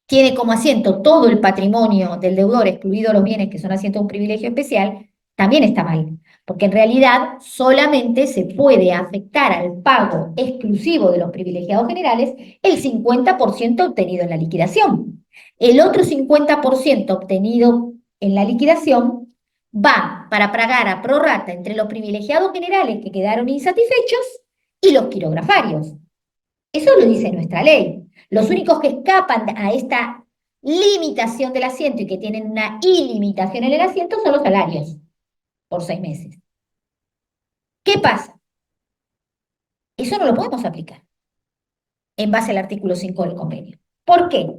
tiene como asiento todo el patrimonio del deudor, excluidos los bienes que son asiento de un privilegio especial, también está mal, porque en realidad solamente se puede afectar al pago exclusivo de los privilegiados generales el 50% obtenido en la liquidación. El otro 50% obtenido en la liquidación va para pagar a prorrata entre los privilegiados generales que quedaron insatisfechos y los quirografarios. Eso lo dice nuestra ley. Los únicos que escapan a esta limitación del asiento y que tienen una ilimitación en el asiento son los salarios por 6 meses. ¿Qué pasa? Eso no lo podemos aplicar en base al artículo 5 del convenio. ¿Por qué?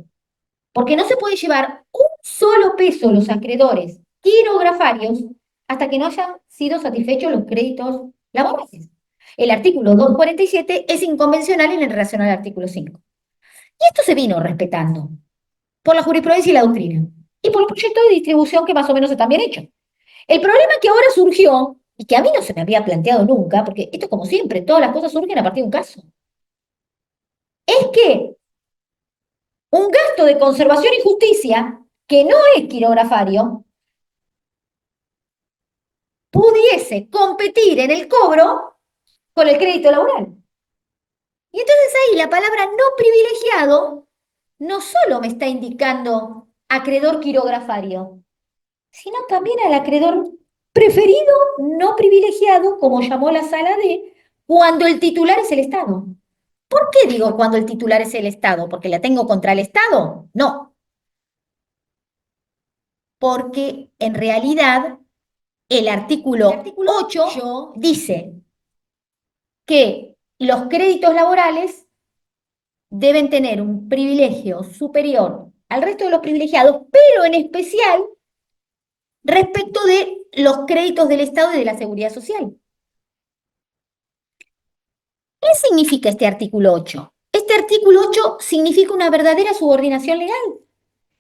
Porque no se puede llevar un solo peso los acreedores quirografarios hasta que no hayan sido satisfechos los créditos laborales. El artículo 247 es inconvencional en relación al artículo 5. Y esto se vino respetando por la jurisprudencia y la doctrina, y por el proyecto de distribución que más o menos está bien hecho. El problema que ahora surgió, y que a mí no se me había planteado nunca, porque esto como siempre, todas las cosas surgen a partir de un caso, es que un gasto de conservación y justicia, que no es quirografario, pudiese competir en el cobro con el crédito laboral. Y entonces ahí la palabra no privilegiado no solo me está indicando acreedor quirografario, sino también al acreedor preferido no privilegiado, como llamó la sala D, cuando el titular es el Estado. ¿Por qué digo cuando el titular es el Estado? ¿Porque la tengo contra el Estado? No, porque en realidad el artículo 8 dice que los créditos laborales deben tener un privilegio superior al resto de los privilegiados, pero en especial respecto de los créditos del Estado y de la Seguridad Social. ¿Qué significa este artículo 8? Este artículo 8 significa una verdadera subordinación legal.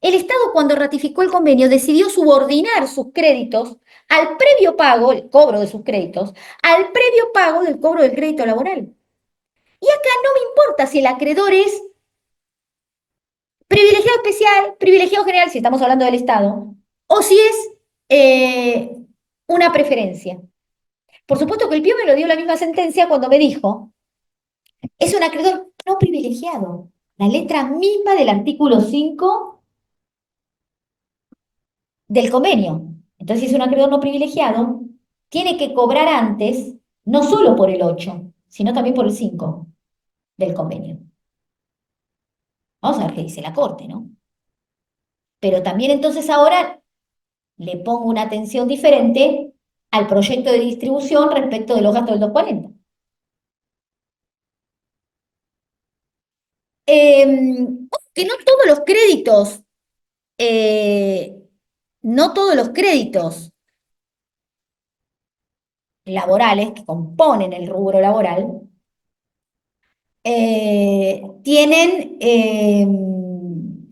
El Estado, cuando ratificó el convenio, decidió subordinar sus créditos al previo pago, el cobro de sus créditos, al previo pago del cobro del crédito laboral. Y acá no me importa si el acreedor es privilegiado especial, privilegiado general, si estamos hablando del Estado, o si es una preferencia. Por supuesto que el PIO me lo dio la misma sentencia cuando me dijo, es un acreedor no privilegiado. La letra misma del artículo 5 del convenio. Entonces, si es un acreedor no privilegiado, tiene que cobrar antes, no solo por el 8, sino también por el 5 del convenio. Vamos a ver qué dice la Corte, ¿no? Pero también entonces ahora le pongo una atención diferente al proyecto de distribución respecto de los gastos del 240. Que eh, no todos los créditos laborales que componen el rubro laboral tienen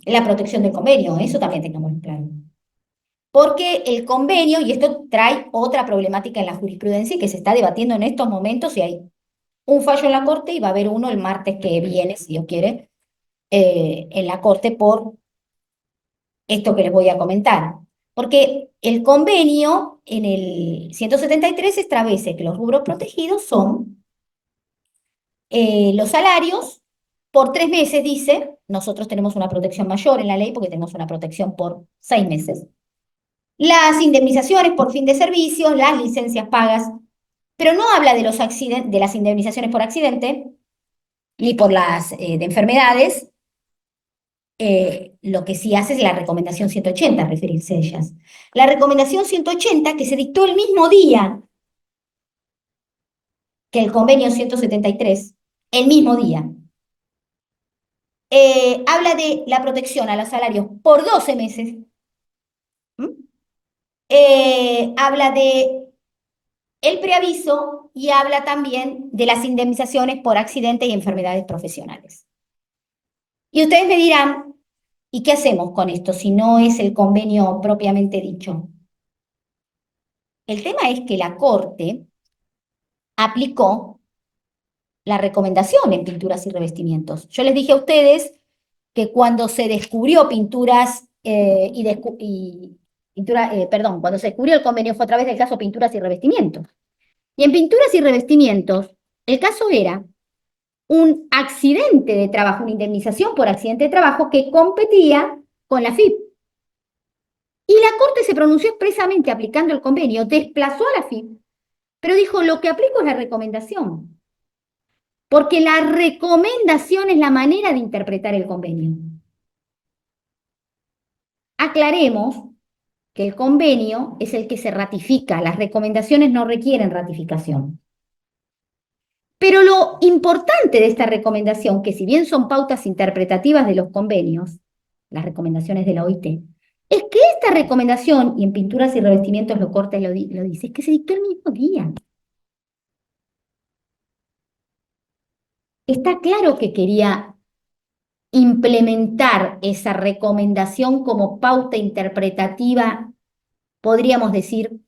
la protección del convenio, eso también tengamos claro. Porque el convenio, y esto trae otra problemática en la jurisprudencia que se está debatiendo en estos momentos, y hay un fallo en la Corte y va a haber uno el martes que viene, si Dios quiere, en la Corte por esto que les voy a comentar. Porque el convenio en el 173 establece que los rubros protegidos son los salarios por 3 meses, dice. Nosotros tenemos una protección mayor en la ley porque tenemos una protección por 6 meses. Las indemnizaciones por fin de servicios, las licencias pagas, pero no habla de las indemnizaciones por accidente ni por las de enfermedades. Lo que sí hace es la recomendación 180, referirse a ellas. La recomendación 180, que se dictó el mismo día que el convenio 173, el mismo día, habla de la protección a los salarios por 12 meses. Habla de el preaviso y habla también de las indemnizaciones por accidentes y enfermedades profesionales. Y ustedes me dirán, ¿y qué hacemos con esto si no es el convenio propiamente dicho? El tema es que la Corte aplicó la recomendación en pinturas y revestimientos. Yo les dije a ustedes que cuando se descubrió cuando se descubrió el convenio fue a través del caso Pinturas y Revestimientos. Y en Pinturas y Revestimientos, el caso era un accidente de trabajo, una indemnización por accidente de trabajo que competía con la FIP. Y la Corte se pronunció expresamente aplicando el convenio, desplazó a la FIP, pero dijo, lo que aplico es la recomendación. Porque la recomendación es la manera de interpretar el convenio. Aclaremos que el convenio es el que se ratifica, las recomendaciones no requieren ratificación. Pero lo importante de esta recomendación, que si bien son pautas interpretativas de los convenios, las recomendaciones de la OIT, es que esta recomendación, y en Pinturas y Revestimientos lo corta y lo dice, es que se dictó el mismo día. Está claro que quería implementar esa recomendación como pauta interpretativa, podríamos decir,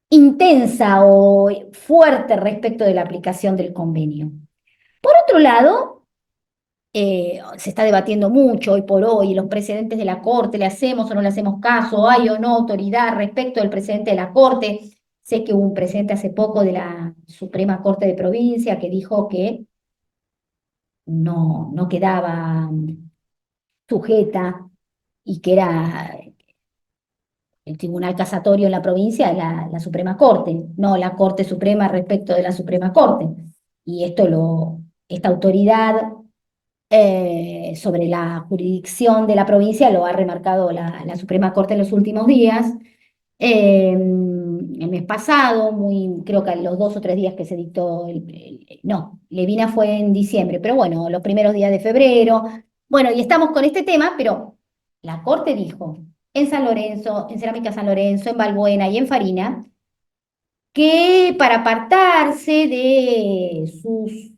intensa o fuerte respecto de la aplicación del convenio. Por otro lado, se está debatiendo mucho hoy por hoy los precedentes de la Corte, ¿le hacemos o no le hacemos caso? ¿Hay o no autoridad respecto del precedente de la Corte? Sé que hubo un precedente hace poco de la Suprema Corte de Provincia que dijo que no quedaba sujeta y que era el tribunal casatorio en la provincia, la Suprema Corte, no la Corte Suprema respecto de la Suprema Corte. y esta autoridad sobre la jurisdicción de la provincia lo ha remarcado la Suprema Corte en los últimos días. El mes pasado, creo que a los 2 o 3 días que se dictó, no, Levina fue en diciembre, pero bueno, los primeros días de febrero. Bueno, y estamos con este tema, pero la Corte dijo en San Lorenzo, en Cerámica San Lorenzo, en Balbuena y en Farina, que para apartarse de sus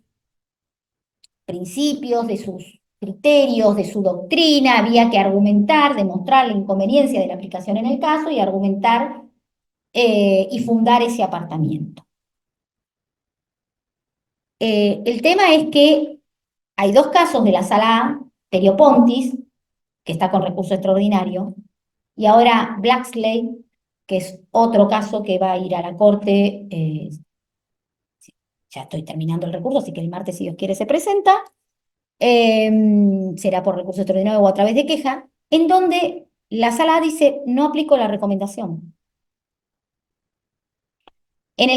principios, de sus criterios, de su doctrina, había que argumentar, demostrar la inconveniencia de la aplicación en el caso y argumentar y fundar ese apartamiento. El tema es que hay 2 casos de la Sala A, Terio Pontis, que está con recurso extraordinario, y ahora Blacksley, que es otro caso que va a ir a la Corte. Ya estoy terminando el recurso, así que el martes, si Dios quiere, se presenta. Será por recurso extraordinario o a través de queja, en donde la Sala A dice, no aplico la recomendación. En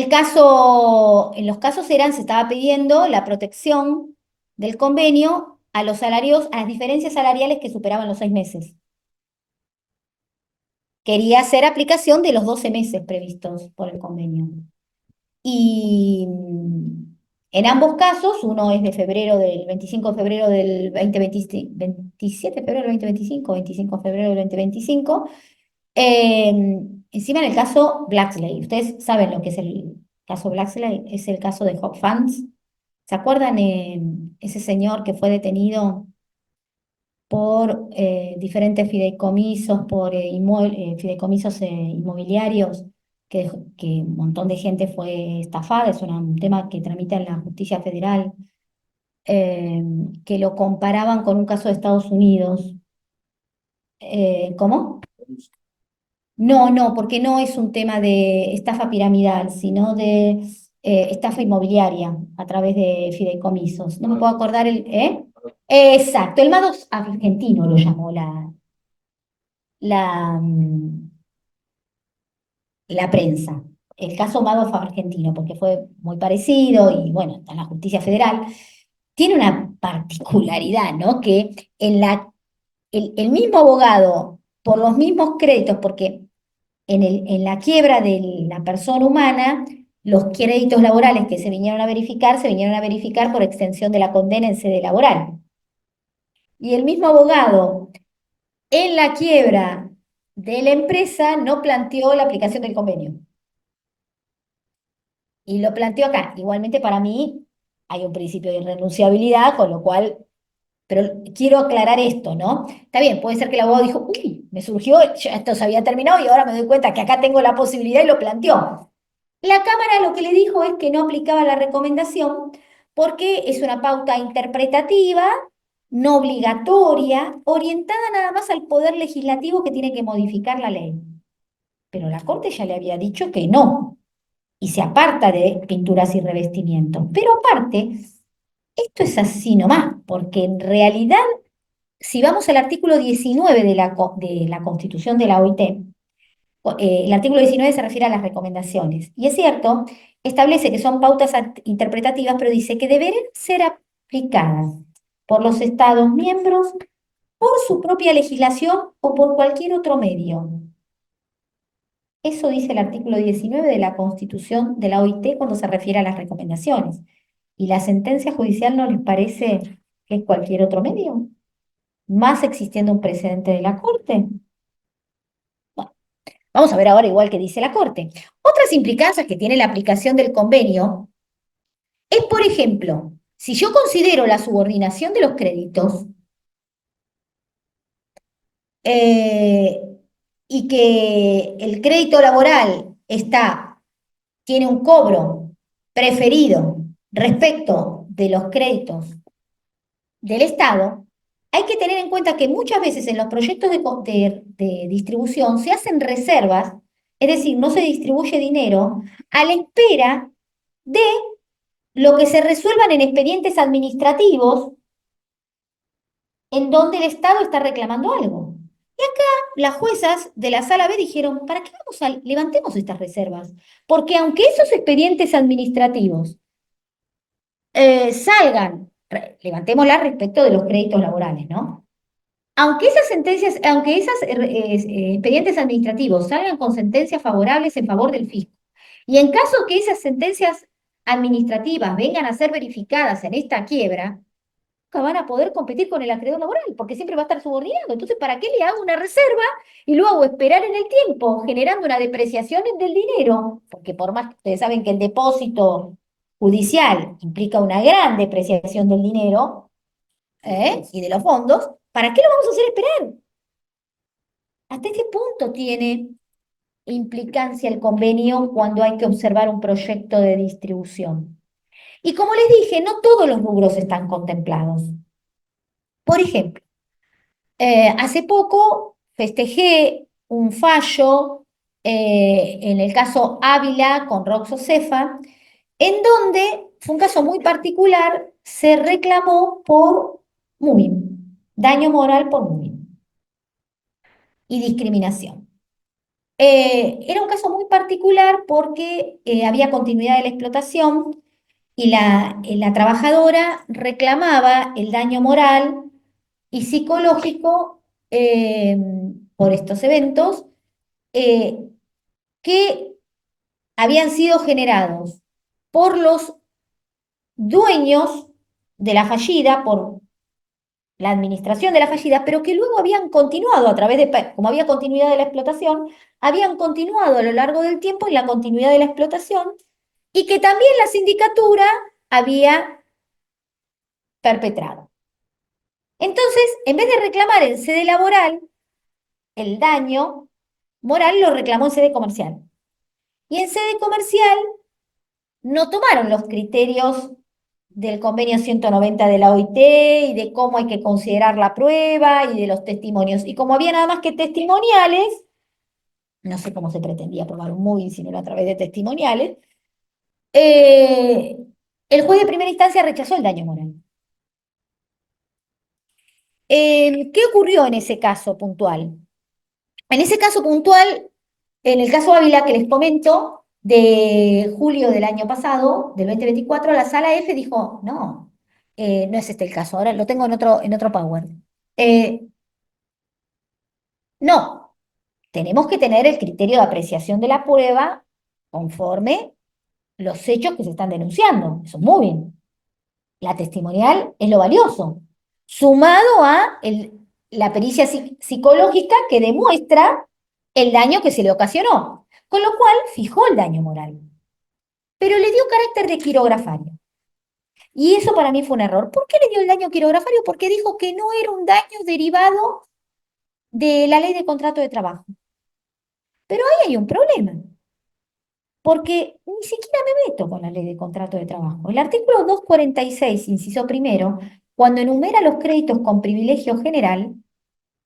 los casos se estaba pidiendo la protección del convenio a los salarios, a las diferencias salariales que superaban los 6 meses. Quería hacer aplicación de los 12 meses previstos por el convenio. Y en ambos casos, uno es de febrero del 25 de febrero del 2020, 27 de febrero del 2025, 25 de febrero del 2025. Encima en el caso Blacksley, ustedes saben lo que es el caso Blacksley, es el caso de Hop Funds. ¿Se acuerdan ese señor que fue detenido por diferentes fideicomisos, por fideicomisos inmobiliarios, que un montón de gente fue estafada? Es un tema que tramita en la justicia federal, que lo comparaban con un caso de Estados Unidos. ¿Cómo? No, no, porque no es un tema de estafa piramidal, sino de estafa inmobiliaria a través de fideicomisos. No me puedo acordar Exacto, el Madoff argentino lo llamó la, mm, la prensa. El caso Madoff argentino, porque fue muy parecido y bueno, está en la justicia federal. Tiene una particularidad, ¿no? Que el mismo abogado, por los mismos créditos, porque en la quiebra de la persona humana, los créditos laborales que se vinieron a verificar por extensión de la condena en sede laboral. Y el mismo abogado, en la quiebra de la empresa, no planteó la aplicación del convenio. Y lo planteó acá. Igualmente, para mí, hay un principio de irrenunciabilidad, con lo cual. Pero quiero aclarar esto, ¿no? Está bien, puede ser que el abogado dijo, uy, me surgió, ya esto se había terminado y ahora me doy cuenta que acá tengo la posibilidad y lo planteó. La Cámara lo que le dijo es que no aplicaba la recomendación porque es una pauta interpretativa, no obligatoria, orientada nada más al poder legislativo que tiene que modificar la ley. Pero la Corte ya le había dicho que no, y se aparta de pinturas y revestimientos. Pero aparte, esto es así nomás, porque en realidad, si vamos al artículo 19 de la Constitución de la OIT, el artículo 19 se refiere a las recomendaciones. Y es cierto, establece que son pautas interpretativas, pero dice que deberán ser aplicadas por los Estados miembros por su propia legislación o por cualquier otro medio. Eso dice el artículo 19 de la Constitución de la OIT cuando se refiere a las recomendaciones. ¿Y la sentencia judicial no les parece que es cualquier otro medio? Más existiendo un precedente de la Corte. Bueno, vamos a ver ahora igual que dice la Corte. Otras implicancias que tiene la aplicación del convenio es, por ejemplo, si yo considero la subordinación de los créditos eh, y que el crédito laboral tiene un cobro preferido respecto de los créditos del Estado, hay que tener en cuenta que muchas veces en los proyectos de distribución se hacen reservas, es decir, no se distribuye dinero a la espera de lo que se resuelvan en expedientes administrativos en donde el Estado está reclamando algo. Y acá las juezas de la Sala B dijeron, ¿para qué levantemos estas reservas? Porque aunque esos expedientes administrativos salgan, levantémosla respecto de los créditos laborales, ¿no? Aunque esas sentencias, aunque esos expedientes administrativos salgan con sentencias favorables en favor del fisco, y en caso que esas sentencias administrativas vengan a ser verificadas en esta quiebra, nunca van a poder competir con el acreedor laboral, porque siempre va a estar subordinado. Entonces, ¿para qué le hago una reserva y luego esperar en el tiempo, generando una depreciación del dinero? Porque por más que ustedes saben que el depósito judicial implica una gran depreciación del dinero, y de los fondos, ¿para qué lo vamos a hacer esperar? Hasta este punto tiene implicancia el convenio cuando hay que observar un proyecto de distribución. Y como les dije, no todos los rubros están contemplados. Por ejemplo, hace poco festejé un fallo en el caso Ávila con Roxo Cefa, en donde fue un caso muy particular, se reclamó por moving, daño moral por moving y discriminación. Era un caso muy particular porque había continuidad de la explotación y la trabajadora reclamaba el daño moral y psicológico por estos eventos eh, que habían sido generados por los dueños de la fallida, por la administración de la fallida, pero que luego habían continuado a través de, como había continuidad de la explotación, habían continuado a lo largo del tiempo en la continuidad de la explotación y que también la sindicatura había perpetrado. Entonces, en vez de reclamar en sede laboral el daño moral, lo reclamó en sede comercial. Y en sede comercial no tomaron los criterios del convenio 190 de la OIT y de cómo hay que considerar la prueba y de los testimonios. Y como había nada más que testimoniales, no sé cómo se pretendía probar un moving si no era a través de testimoniales, el juez de primera instancia rechazó el daño moral. ¿Qué ocurrió en ese caso puntual? En ese caso puntual, en el caso Ávila que les comento, de julio del año pasado, del 2024, la sala F dijo, no, no es este el caso, ahora lo tengo en otro Power. No, tenemos que tener el criterio de apreciación de la prueba conforme los hechos que se están denunciando. Eso es muy bien. La testimonial es lo valioso, sumado a la pericia psicológica que demuestra el daño que se le ocasionó, con lo cual fijó el daño moral, pero le dio carácter de quirografario. Y eso para mí fue un error. ¿Por qué le dio el daño quirografario? Porque dijo que no era un daño derivado de la ley de contrato de trabajo. Pero ahí hay un problema, porque ni siquiera me meto con la ley de contrato de trabajo. El artículo 246, inciso primero, cuando enumera los créditos con privilegio general,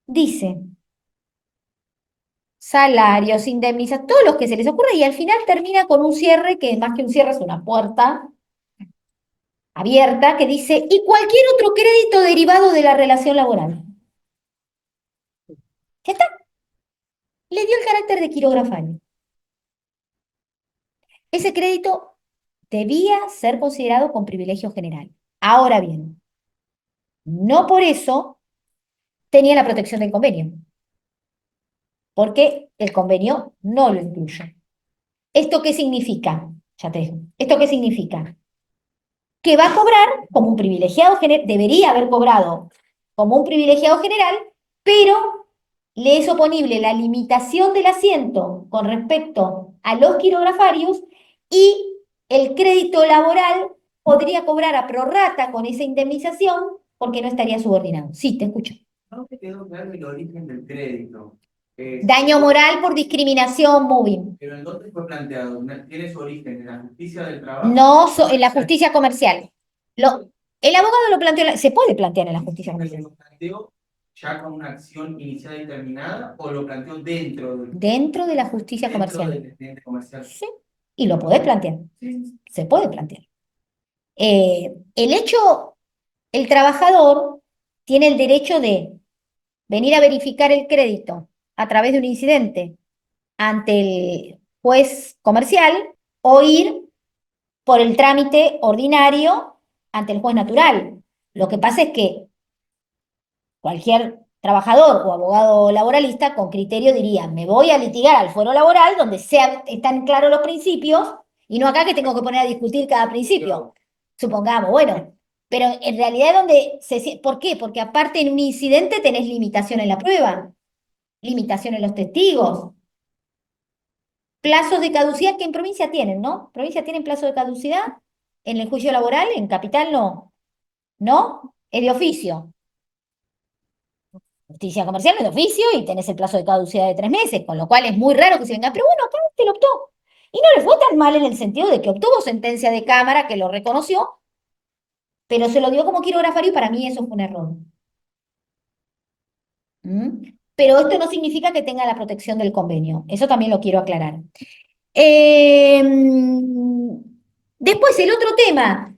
dice salarios, indemnizaciones, todos los que se les ocurre, y al final termina con un cierre que más que un cierre es una puerta abierta que dice, y cualquier otro crédito derivado de la relación laboral. ¿Ya está? Le dio el carácter de quirografario. Ese crédito debía ser considerado con privilegio general. Ahora bien, no por eso tenía la protección del convenio, porque el convenio no lo incluye. ¿Esto qué significa? Ya te digo. ¿Esto qué significa? Que va a cobrar como un privilegiado general, debería haber cobrado como un privilegiado general, pero le es oponible la limitación del asiento con respecto a los quirografarios y el crédito laboral podría cobrar a prorrata con esa indemnización porque no estaría subordinado. Sí, te escucho. No te quedó claro el origen del crédito. Daño moral por discriminación, moving. Pero ¿en dónde fue planteado? ¿Tiene su origen en la justicia del trabajo? No en la justicia comercial. El abogado lo planteó, se puede plantear en la justicia comercial. ¿Lo planteó ya con una acción iniciada y terminada o lo planteó dentro Dentro de la justicia comercial. del expediente comercial? Sí, y lo podés plantear. Sí. Se puede plantear. El hecho, el trabajador tiene el derecho de venir a verificar el crédito a través de un incidente ante el juez comercial o ir por el trámite ordinario ante el juez natural. Lo que pasa es que cualquier trabajador o abogado laboralista con criterio diría, me voy a litigar al foro laboral donde están claros los principios y no acá que tengo que poner a discutir cada principio. Supongamos, bueno, pero en realidad ¿por qué? Porque aparte en un incidente tenés limitación en la prueba, limitación en los testigos, plazos de caducidad que en provincia tienen, ¿no? ¿Provincia tienen plazo de caducidad? En el juicio laboral, en capital no, ¿no? Es de oficio. Justicia comercial es de oficio y tenés el plazo de caducidad de 3 meses, con lo cual es muy raro que se venga, pero bueno, acá usted lo optó. Y no le fue tan mal en el sentido de que obtuvo sentencia de Cámara que lo reconoció, pero se lo dio como quirografario y para mí eso fue un error. Pero esto no significa que tenga la protección del convenio, eso también lo quiero aclarar. Después, el otro tema,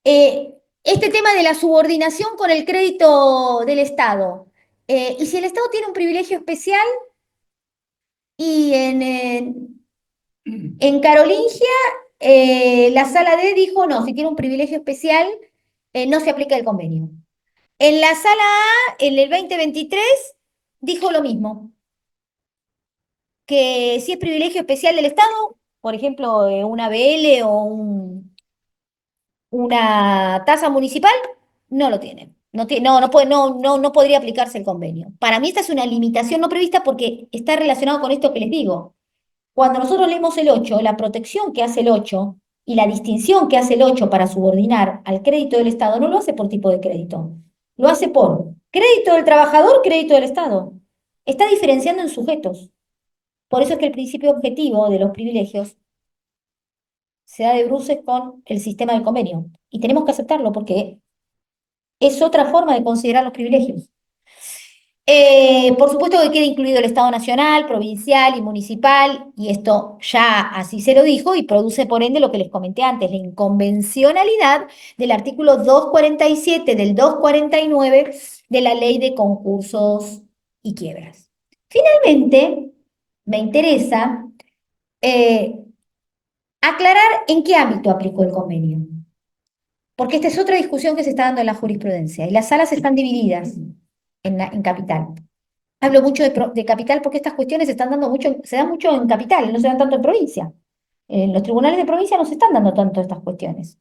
este tema de la subordinación con el crédito del Estado. Y si el Estado tiene un privilegio especial, y en Carolingia, la sala D dijo, no, si tiene un privilegio especial, no se aplica el convenio. En la sala A, en el 2023, dijo lo mismo, que si es privilegio especial del Estado, por ejemplo, una BL o una tasa municipal, no lo tiene. No podría aplicarse el convenio. Para mí esta es una limitación no prevista porque está relacionado con esto que les digo. Cuando nosotros leemos el 8, la protección que hace el 8 y la distinción que hace el 8 para subordinar al crédito del Estado no lo hace por tipo de crédito, lo hace por crédito del trabajador, crédito del Estado. Está diferenciando en sujetos. Por eso es que el principio objetivo de los privilegios se da de bruces con el sistema del convenio. Y tenemos que aceptarlo porque es otra forma de considerar los privilegios. Por supuesto que queda incluido el Estado nacional, provincial y municipal, y esto ya así se lo dijo y produce por ende lo que les comenté antes, la inconvencionalidad del artículo 247 del 249 de la Ley de Concursos y Quiebras. Finalmente, me interesa aclarar en qué ámbito aplicó el convenio, porque esta es otra discusión que se está dando en la jurisprudencia, y las salas están divididas en capital. Hablo mucho de capital porque estas cuestiones se dan mucho en capital, no se dan tanto en provincia. En los tribunales de provincia no se están dando tanto estas cuestiones.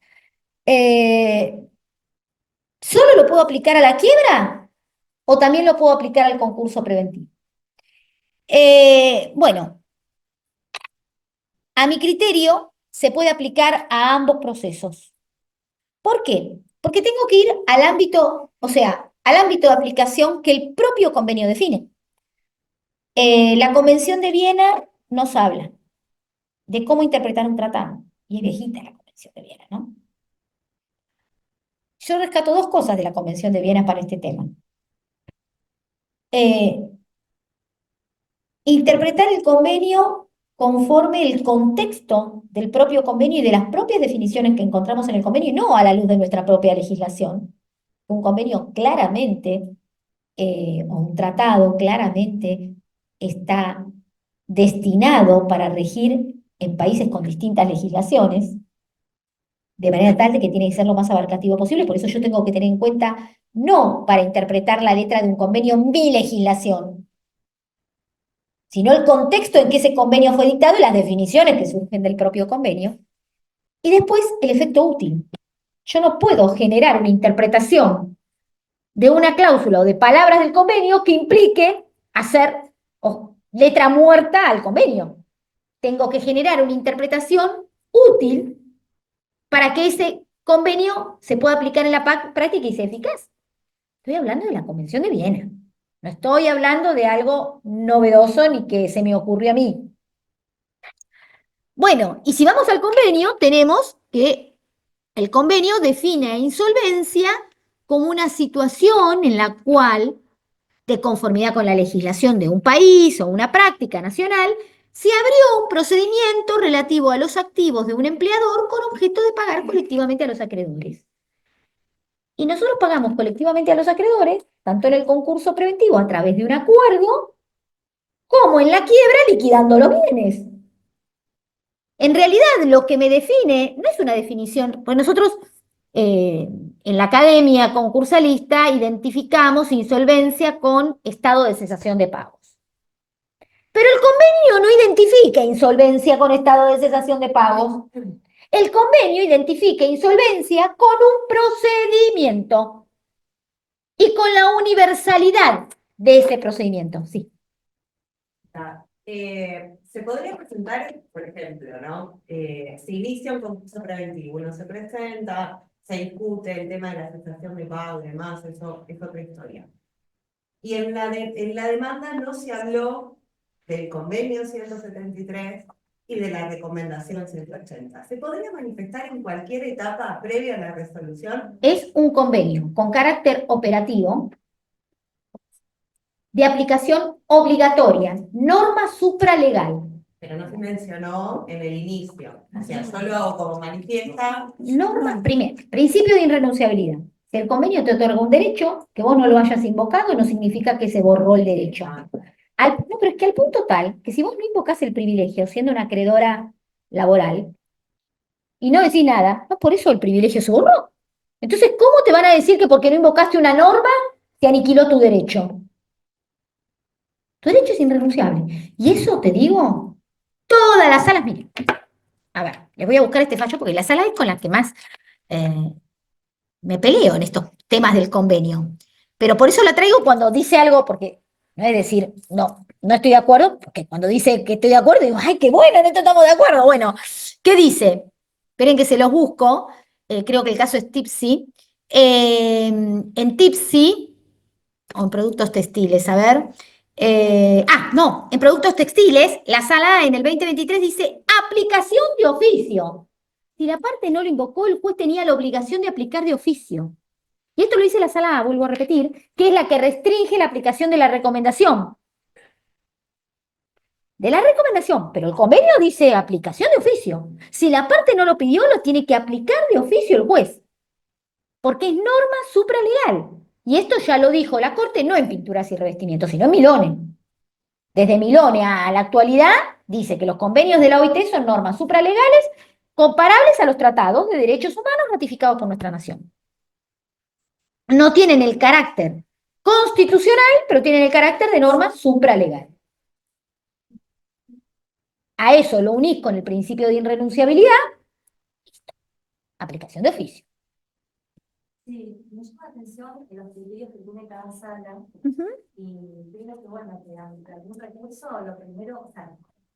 ¿Solo lo puedo aplicar a la quiebra o también lo puedo aplicar al concurso preventivo? Bueno, a mi criterio se puede aplicar a ambos procesos. ¿Por qué? Porque tengo que ir al ámbito, o sea, al ámbito de aplicación que el propio convenio define. La Convención de Viena nos habla de cómo interpretar un tratado. Y es viejita la Convención de Viena, ¿no? Yo rescato dos cosas de la Convención de Viena para este tema. Interpretar el convenio conforme el contexto del propio convenio y de las propias definiciones que encontramos en el convenio, y no a la luz de nuestra propia legislación. Un convenio claramente, o un tratado claramente está destinado para regir en países con distintas legislaciones, de manera tal de que tiene que ser lo más abarcativo posible, por eso yo tengo que tener en cuenta, no para interpretar la letra de un convenio mi legislación, sino el contexto en que ese convenio fue dictado y las definiciones que surgen del propio convenio. Y después el efecto útil. Yo no puedo generar una interpretación de una cláusula o de palabras del convenio que implique hacer letra muerta al convenio. Tengo que generar una interpretación útil para que ese convenio se pueda aplicar en la práctica y sea eficaz. Estoy hablando de la Convención de Viena. No estoy hablando de algo novedoso ni que se me ocurrió a mí. Bueno, y si vamos al convenio, tenemos que el convenio define a insolvencia como una situación en la cual, de conformidad con la legislación de un país o una práctica nacional, se abrió un procedimiento relativo a los activos de un empleador con objeto de pagar colectivamente a los acreedores. Y nosotros pagamos colectivamente a los acreedores, tanto en el concurso preventivo a través de un acuerdo, como en la quiebra liquidando los bienes. En realidad, lo que me define no es una definición, pues nosotros en la academia concursalista identificamos insolvencia con estado de cesación de pagos. Pero el convenio no identifica insolvencia con estado de cesación de pagos. El convenio identifica insolvencia con un procedimiento y con la universalidad de ese procedimiento. Sí. Se podría presentar, por ejemplo, ¿no? Se inicia un concurso preventivo, uno se presenta, se discute el tema de la cesación de pago y demás, eso es otra historia. Y en la demanda no se habló del convenio 173 y de la recomendación 180. ¿Se podría manifestar en cualquier etapa previa a la resolución? Es un convenio con carácter operativo de aplicación obligatoria, norma supralegal. Pero no se mencionó en el inicio. O sea, yo lo hago como manifiesta. Norma, primero, principio de irrenunciabilidad. Si el convenio te otorga un derecho, que vos no lo hayas invocado, no significa que se borró el derecho. No, pero es que al punto tal, que si vos no invocás el privilegio, siendo una acreedora laboral, y no decís nada, no por eso el privilegio se borró. Entonces, ¿cómo te van a decir que porque no invocaste una norma, te aniquiló tu derecho? Tu derecho es irrenunciable. Y eso te digo, todas las salas, miren. A ver, les voy a buscar este fallo porque la sala es con la que más me peleo en estos temas del convenio. Pero por eso la traigo cuando dice algo, porque no es decir, no estoy de acuerdo, porque cuando dice que estoy de acuerdo, digo, ay, qué bueno, en esto estamos de acuerdo. Bueno, ¿qué dice? Esperen que se los busco. Creo que el caso es Tipsy. En Tipsy, o en productos textiles, a ver. No, en productos textiles, la sala en el 2023 dice aplicación de oficio. Si la parte no lo invocó, el juez tenía la obligación de aplicar de oficio. Y esto lo dice la sala, vuelvo a repetir, que es la que restringe la aplicación de la recomendación. De la recomendación, pero el convenio dice aplicación de oficio. Si la parte no lo pidió, lo tiene que aplicar de oficio el juez. Porque es norma supralegal. Y esto ya lo dijo la Corte, no en Pinturas y Revestimientos, sino en Milone. Desde Milone a la actualidad, dice que los convenios de la OIT son normas supralegales comparables a los tratados de derechos humanos ratificados por nuestra nación. No tienen el carácter constitucional, pero tienen el carácter de norma supralegal. A eso lo unís con el principio de irrenunciabilidad, aplicación de oficio. Sí, me llama la atención los criterios que tiene cada sala. Y creo que, bueno, que ante algún recurso, lo primero, o sea,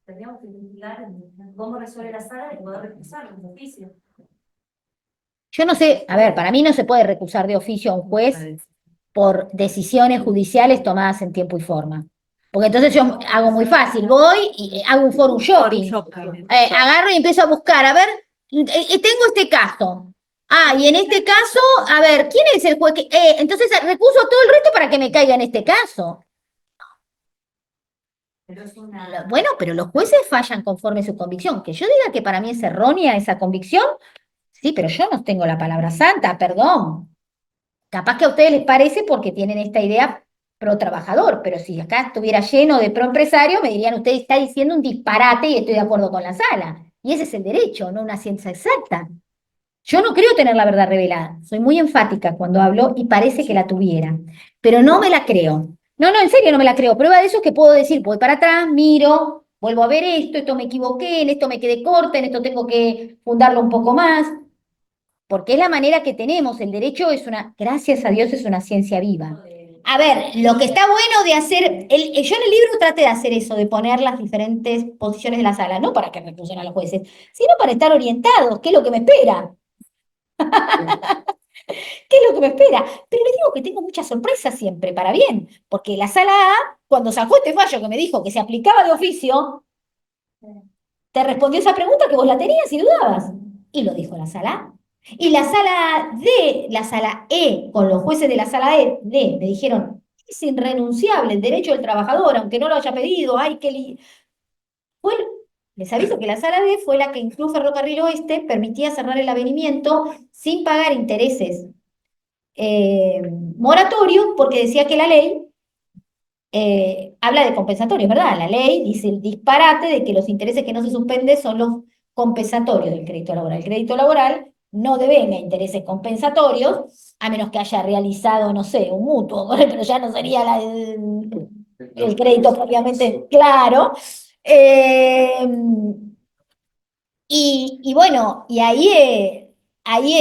tendríamos que investigar cómo resuelve la sala y poder recusar los oficios. Yo no sé, a ver, para mí no se puede recusar de oficio a un juez por decisiones judiciales tomadas en tiempo y forma. Porque entonces yo hago muy fácil, voy y hago un forum shopping. Agarro y empiezo a buscar, a ver, tengo este caso. Y en este caso, a ver, ¿quién es el juez que...? Entonces recuso a todo el resto para que me caiga en este caso. Pero es una... Bueno, pero los jueces fallan conforme su convicción. Que yo diga que para mí es errónea esa convicción, sí, pero yo no tengo la palabra santa, perdón. Capaz que a ustedes les parece porque tienen esta idea pro trabajador, pero si acá estuviera lleno de pro empresario, me dirían, usted está diciendo un disparate y estoy de acuerdo con la sala. Y ese es el derecho, no una ciencia exacta. Yo no creo tener la verdad revelada. Soy muy enfática cuando hablo y parece que la tuviera, pero no me la creo. No, en serio no me la creo. Prueba de eso es que puedo decir, voy para atrás, miro, vuelvo a ver esto me equivoqué, en esto me quedé corta, en esto tengo que fundarlo un poco más. Porque es la manera que tenemos. El derecho es gracias a Dios, es una ciencia viva. A ver, lo que está bueno de hacer, yo en el libro traté de hacer eso, de poner las diferentes posiciones de la sala, no para que recusen a los jueces, sino para estar orientados, qué es lo que me espera. ¿Qué es lo que me espera? Pero les digo que tengo muchas sorpresas siempre, para bien, porque la sala A, cuando sacó este fallo que me dijo que se aplicaba de oficio, te respondió esa pregunta que vos la tenías y dudabas. Y lo dijo la sala A. Y la sala D, la sala E, con los jueces de la sala D, me dijeron, es irrenunciable el derecho del trabajador, aunque no lo haya pedido, les aviso que la sala D fue la que en Club Ferrocarril Oeste permitía cerrar el avenimiento sin pagar intereses moratorios, porque decía que la ley habla de compensatorios, ¿verdad? La ley dice el disparate de que los intereses que no se suspenden son los compensatorios del crédito laboral. El crédito laboral no devenga intereses compensatorios, a menos que haya realizado, no sé, un mutuo, pero ya no sería el crédito propiamente claro. Eh, y bueno, y ahí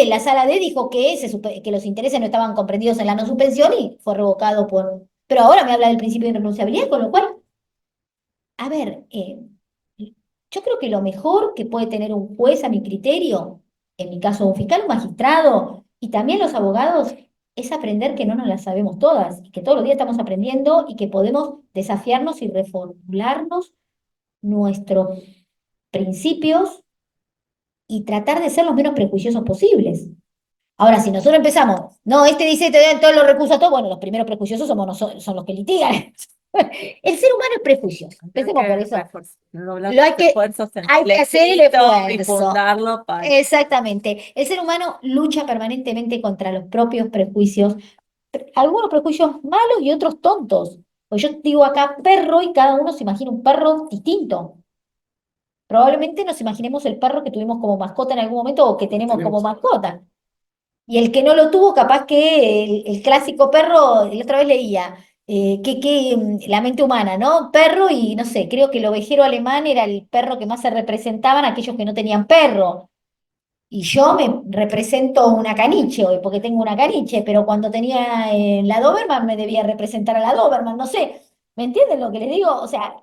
la sala D dijo que, que los intereses no estaban comprendidos en la no suspensión y fue revocado por... Pero ahora me habla del principio de irrenunciabilidad, con lo cual, a ver, yo creo que lo mejor que puede tener un juez a mi criterio, en mi caso un fiscal, un magistrado y también los abogados, es aprender que no nos las sabemos todas, y que todos los días estamos aprendiendo y que podemos desafiarnos y reformularnos nuestros principios y tratar de ser los menos prejuiciosos posibles. Ahora, si nosotros empezamos, no, este dice te dan todos los recursos a todos, bueno, los primeros prejuiciosos somos nosotros, son los que litigan. El ser humano es prejuicioso, empecemos por eso. Lo hay que hacer el esfuerzo. difundarlo para... Exactamente. El ser humano lucha permanentemente contra los propios prejuicios, algunos prejuicios malos y otros tontos. Pues yo digo acá perro y cada uno se imagina un perro distinto. Probablemente nos imaginemos el perro que tuvimos como mascota en algún momento o que tenemos como mascota. Y el que no lo tuvo, capaz que el clásico perro, la otra vez leía, la mente humana, ¿no? Perro y no sé, creo que el ovejero alemán era el perro que más se representaban aquellos que no tenían perro. Y yo me represento una caniche hoy, porque tengo una caniche, pero cuando tenía la Doberman me debía representar a la Doberman, no sé. ¿Me entienden lo que les digo? O sea,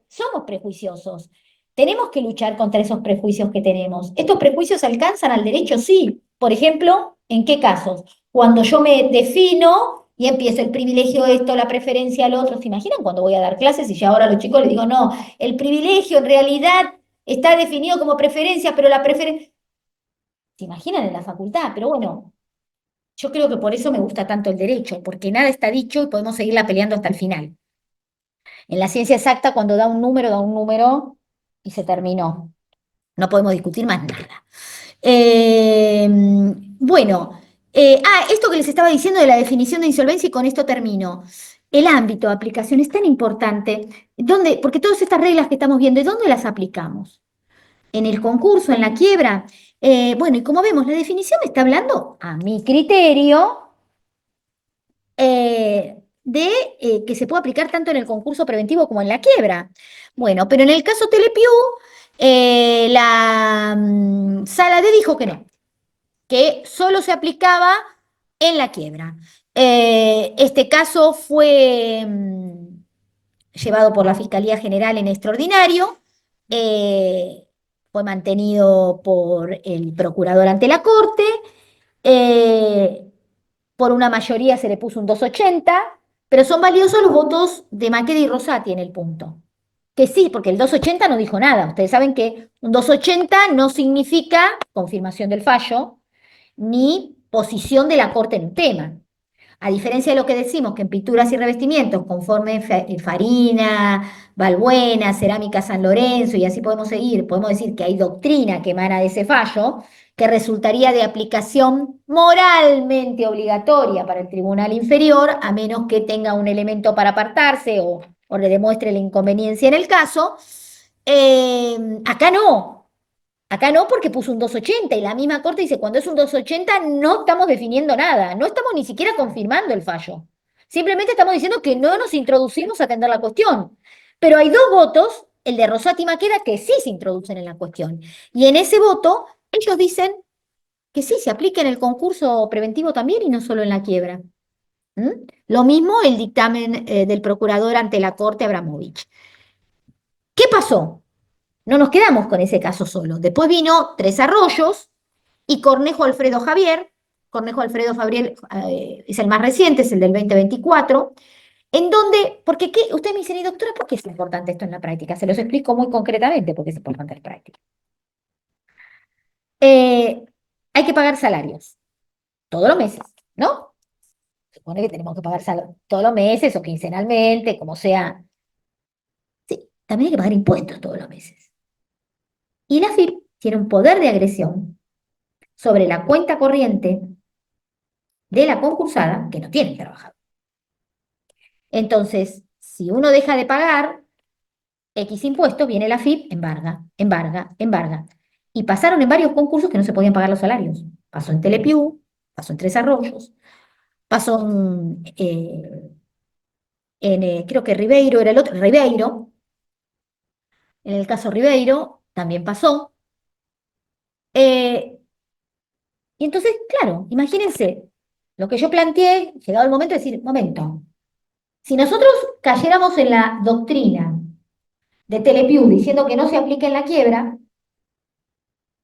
somos prejuiciosos. Tenemos que luchar contra esos prejuicios que tenemos. ¿Estos prejuicios alcanzan al derecho? Sí. Por ejemplo, ¿en qué casos? Cuando yo me defino y empiezo el privilegio esto, la preferencia al otro. ¿Se imaginan cuando voy a dar clases y ya ahora a los chicos les digo, no, el privilegio en realidad está definido como preferencia, pero la preferencia... ¿Se imaginan en la facultad? Pero bueno, yo creo que por eso me gusta tanto el derecho, porque nada está dicho y podemos seguirla peleando hasta el final. En la ciencia exacta, cuando da un número y se terminó. No podemos discutir más nada. Bueno, esto que les estaba diciendo de la definición de insolvencia y con esto termino. El ámbito de aplicación es tan importante, porque todas estas reglas que estamos viendo, ¿dónde las aplicamos? En el concurso, en la quiebra. Bueno, y como vemos, la definición me está hablando, a mi criterio, que se puede aplicar tanto en el concurso preventivo como en la quiebra. Bueno, pero en el caso Telepiu, la sala D dijo que no, que solo se aplicaba en la quiebra. Este caso fue llevado por la Fiscalía General en extraordinario, eh, fue mantenido por el procurador ante la Corte, eh, por una mayoría se le puso un 280, pero son valiosos los votos de Maqueda y Rosati en el punto. Que sí, porque el 280 no dijo nada. Ustedes saben que un 280 no significa confirmación del fallo, ni posición de la Corte en un tema. A diferencia de lo que decimos, que en pinturas y revestimientos, conforme Farina, Balbuena, Cerámica San Lorenzo, y así podemos seguir, podemos decir que hay doctrina que emana de ese fallo, que resultaría de aplicación moralmente obligatoria para el tribunal inferior, a menos que tenga un elemento para apartarse o le demuestre la inconveniencia en el caso. Acá no. Acá no, porque puso un 280 y la misma Corte dice, cuando es un 280 no estamos definiendo nada, no estamos ni siquiera confirmando el fallo. Simplemente estamos diciendo que no nos introducimos a atender la cuestión. Pero hay dos votos, el de Rosati y Maqueda, que sí se introducen en la cuestión. Y en ese voto, ellos dicen que sí, se aplica en el concurso preventivo también y no solo en la quiebra. ¿Mm? Lo mismo el dictamen del procurador ante la Corte Abramovich. ¿Qué pasó? No nos quedamos con ese caso solo. Después vino Tres Arroyos y Cornejo Alfredo Javier. Cornejo Alfredo Javier es el más reciente, es el del 2024, en donde, porque ustedes me dicen, y doctora, ¿por qué es importante esto en la práctica? Se los explico muy concretamente por qué es importante en la práctica. Hay que pagar salarios todos los meses, ¿no? Se supone que tenemos que pagar salarios todos los meses o quincenalmente, como sea. Sí, también hay que pagar impuestos todos los meses. Y la AFIP tiene un poder de agresión sobre la cuenta corriente de la concursada que no tiene el trabajador. Entonces, si uno deja de pagar X impuestos, viene la AFIP, embarga, embarga, embarga. Y pasaron en varios concursos que no se podían pagar los salarios. pasó en Telepiu, pasó en Tres Arroyos, pasó creo que Ribeiro era el otro, Ribeiro, en el caso Ribeiro también pasó. Eh, y entonces, claro, imagínense, lo que yo planteé, llegado el momento de decir, momento, si nosotros cayéramos en la doctrina de Telepiu diciendo que no se aplica en la quiebra,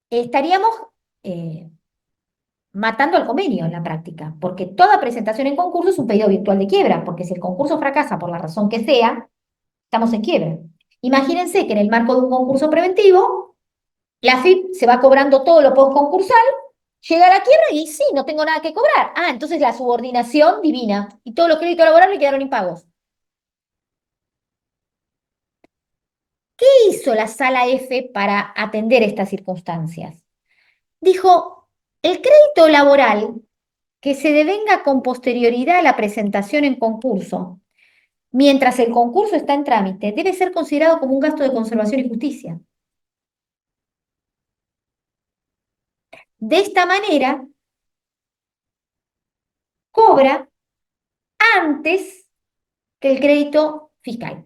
estaríamos eh, matando al convenio en la práctica, porque toda presentación en concurso es un pedido virtual de quiebra, porque si el concurso fracasa por la razón que sea, estamos en quiebra. Imagínense que en el marco de un concurso preventivo, la AFIP se va cobrando todo lo postconcursal, llega a la quiebra y sí, no tengo nada que cobrar. Ah, entonces la subordinación divina y todos los créditos laborales quedaron impagos. ¿Qué hizo la Sala F para atender estas circunstancias? Dijo, el crédito laboral que se devenga con posterioridad a la presentación en concurso, mientras el concurso está en trámite, debe ser considerado como un gasto de conservación y justicia. De esta manera, cobra antes que el crédito fiscal.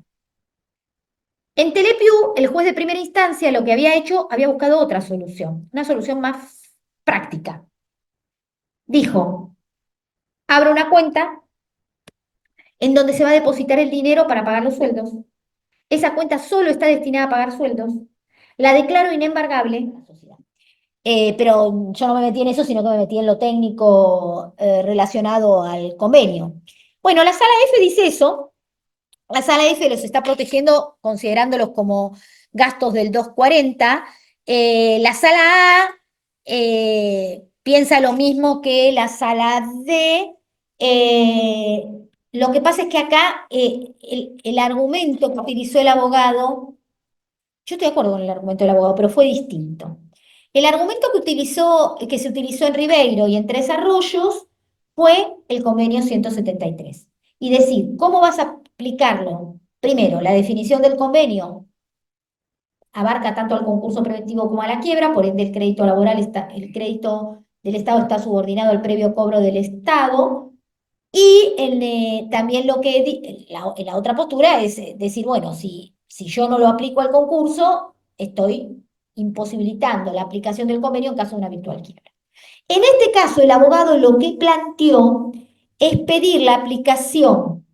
En Telepiu, el juez de primera instancia lo que había hecho, había buscado otra solución, una solución más práctica. Dijo, abro una cuenta en donde se va a depositar el dinero para pagar los sueldos. Esa cuenta solo está destinada a pagar sueldos. La declaro inembargable, pero yo no me metí en eso, sino que me metí en lo técnico relacionado al convenio. Bueno, la Sala F dice eso. La Sala F los está protegiendo considerándolos como gastos del 240. La Sala A piensa lo mismo que la Sala D. Lo que pasa es que acá el argumento que utilizó el abogado, yo estoy de acuerdo con el argumento del abogado, pero fue distinto. El argumento que se utilizó en Ribeiro y en Tres Arroyos fue el convenio 173. Y decir, ¿cómo vas a aplicarlo? Primero, la definición del convenio abarca tanto al concurso preventivo como a la quiebra, por ende el crédito laboral el crédito del Estado está subordinado al previo cobro del Estado. Y también la otra postura es decir, bueno, si yo no lo aplico al concurso, estoy imposibilitando la aplicación del convenio en caso de una eventual quiebra. En este caso, el abogado lo que planteó es pedir la aplicación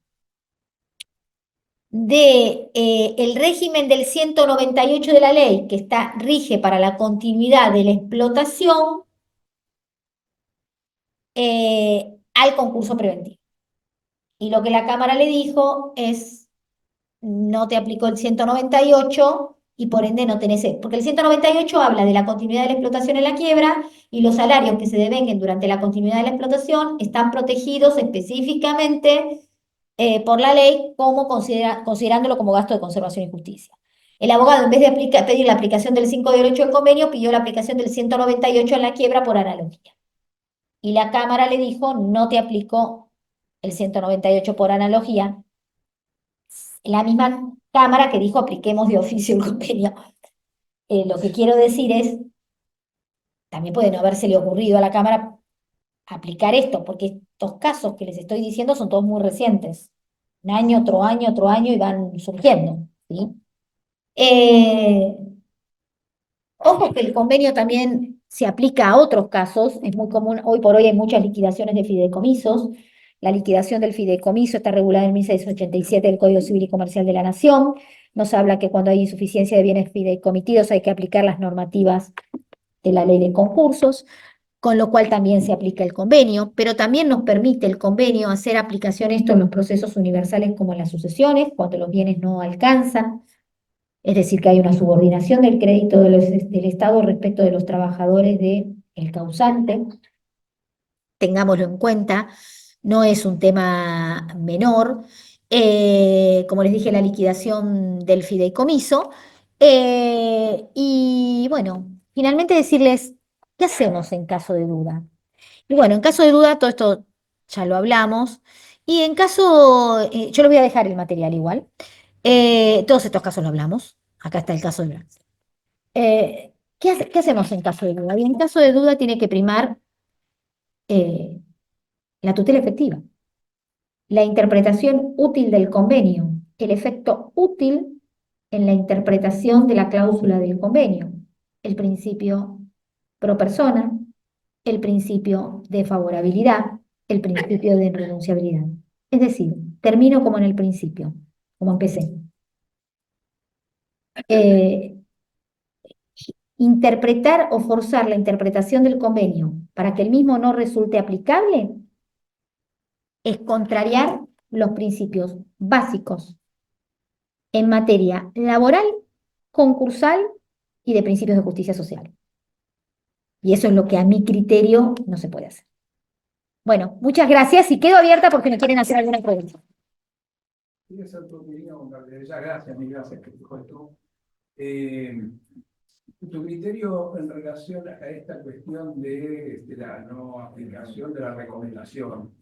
de el régimen del 198 de la ley, que rige para la continuidad de la explotación, al concurso preventivo. Y lo que la Cámara le dijo es, no te aplicó el 198 y por ende no tenés, porque el 198 habla de la continuidad de la explotación en la quiebra y los salarios que se devenguen durante la continuidad de la explotación están protegidos específicamente por la ley como considerándolo como gasto de conservación y justicia. El abogado, en vez de pedir la aplicación del 5 de 8 del convenio, pidió la aplicación del 198 en la quiebra por analogía. Y la Cámara le dijo, no te aplicó el 198 por analogía. La misma Cámara que dijo, apliquemos de oficio el convenio. Lo que quiero decir es, también puede no habérsele ocurrido a la Cámara aplicar esto, porque estos casos que les estoy diciendo son todos muy recientes. Un año, otro año y van surgiendo, ¿sí? Ojo que el convenio también se aplica a otros casos, es muy común, hoy por hoy hay muchas liquidaciones de fideicomisos. La liquidación del fideicomiso está regulada en el 1687 del Código Civil y Comercial de la Nación. Nos habla que cuando hay insuficiencia de bienes fideicomitidos hay que aplicar las normativas de la ley de concursos, con lo cual también se aplica el convenio, pero también nos permite el convenio hacer aplicación esto en los procesos universales como en las sucesiones, cuando los bienes no alcanzan, es decir, que hay una subordinación del crédito del Estado respecto de los trabajadores del causante. Tengámoslo en cuenta, no es un tema menor. Como les dije, la liquidación del fideicomiso. Y bueno, finalmente decirles, ¿qué hacemos en caso de duda? Y bueno, en caso de duda, todo esto ya lo hablamos. Y en caso, yo les voy a dejar el material igual. Todos estos casos lo hablamos. Acá está el caso de Brasil. ¿Qué hacemos en caso de duda? Y en caso de duda tiene que primar la tutela efectiva, la interpretación útil del convenio, el efecto útil en la interpretación de la cláusula del convenio, el principio pro persona, el principio de favorabilidad, el principio de irrenunciabilidad. Es decir, termino como en el principio, como empecé. Interpretar o forzar la interpretación del convenio para que el mismo no resulte aplicable es contrariar los principios básicos en materia laboral, concursal y de principios de justicia social. Y eso es lo que a mi criterio no se puede hacer. Bueno, muchas gracias y quedo abierta porque me quieren hacer alguna pregunta. Quiero hacer tu opinión, Gabriela. Gracias, mil gracias que dijo esto. Tu criterio en relación a esta cuestión de la no aplicación de la recomendación.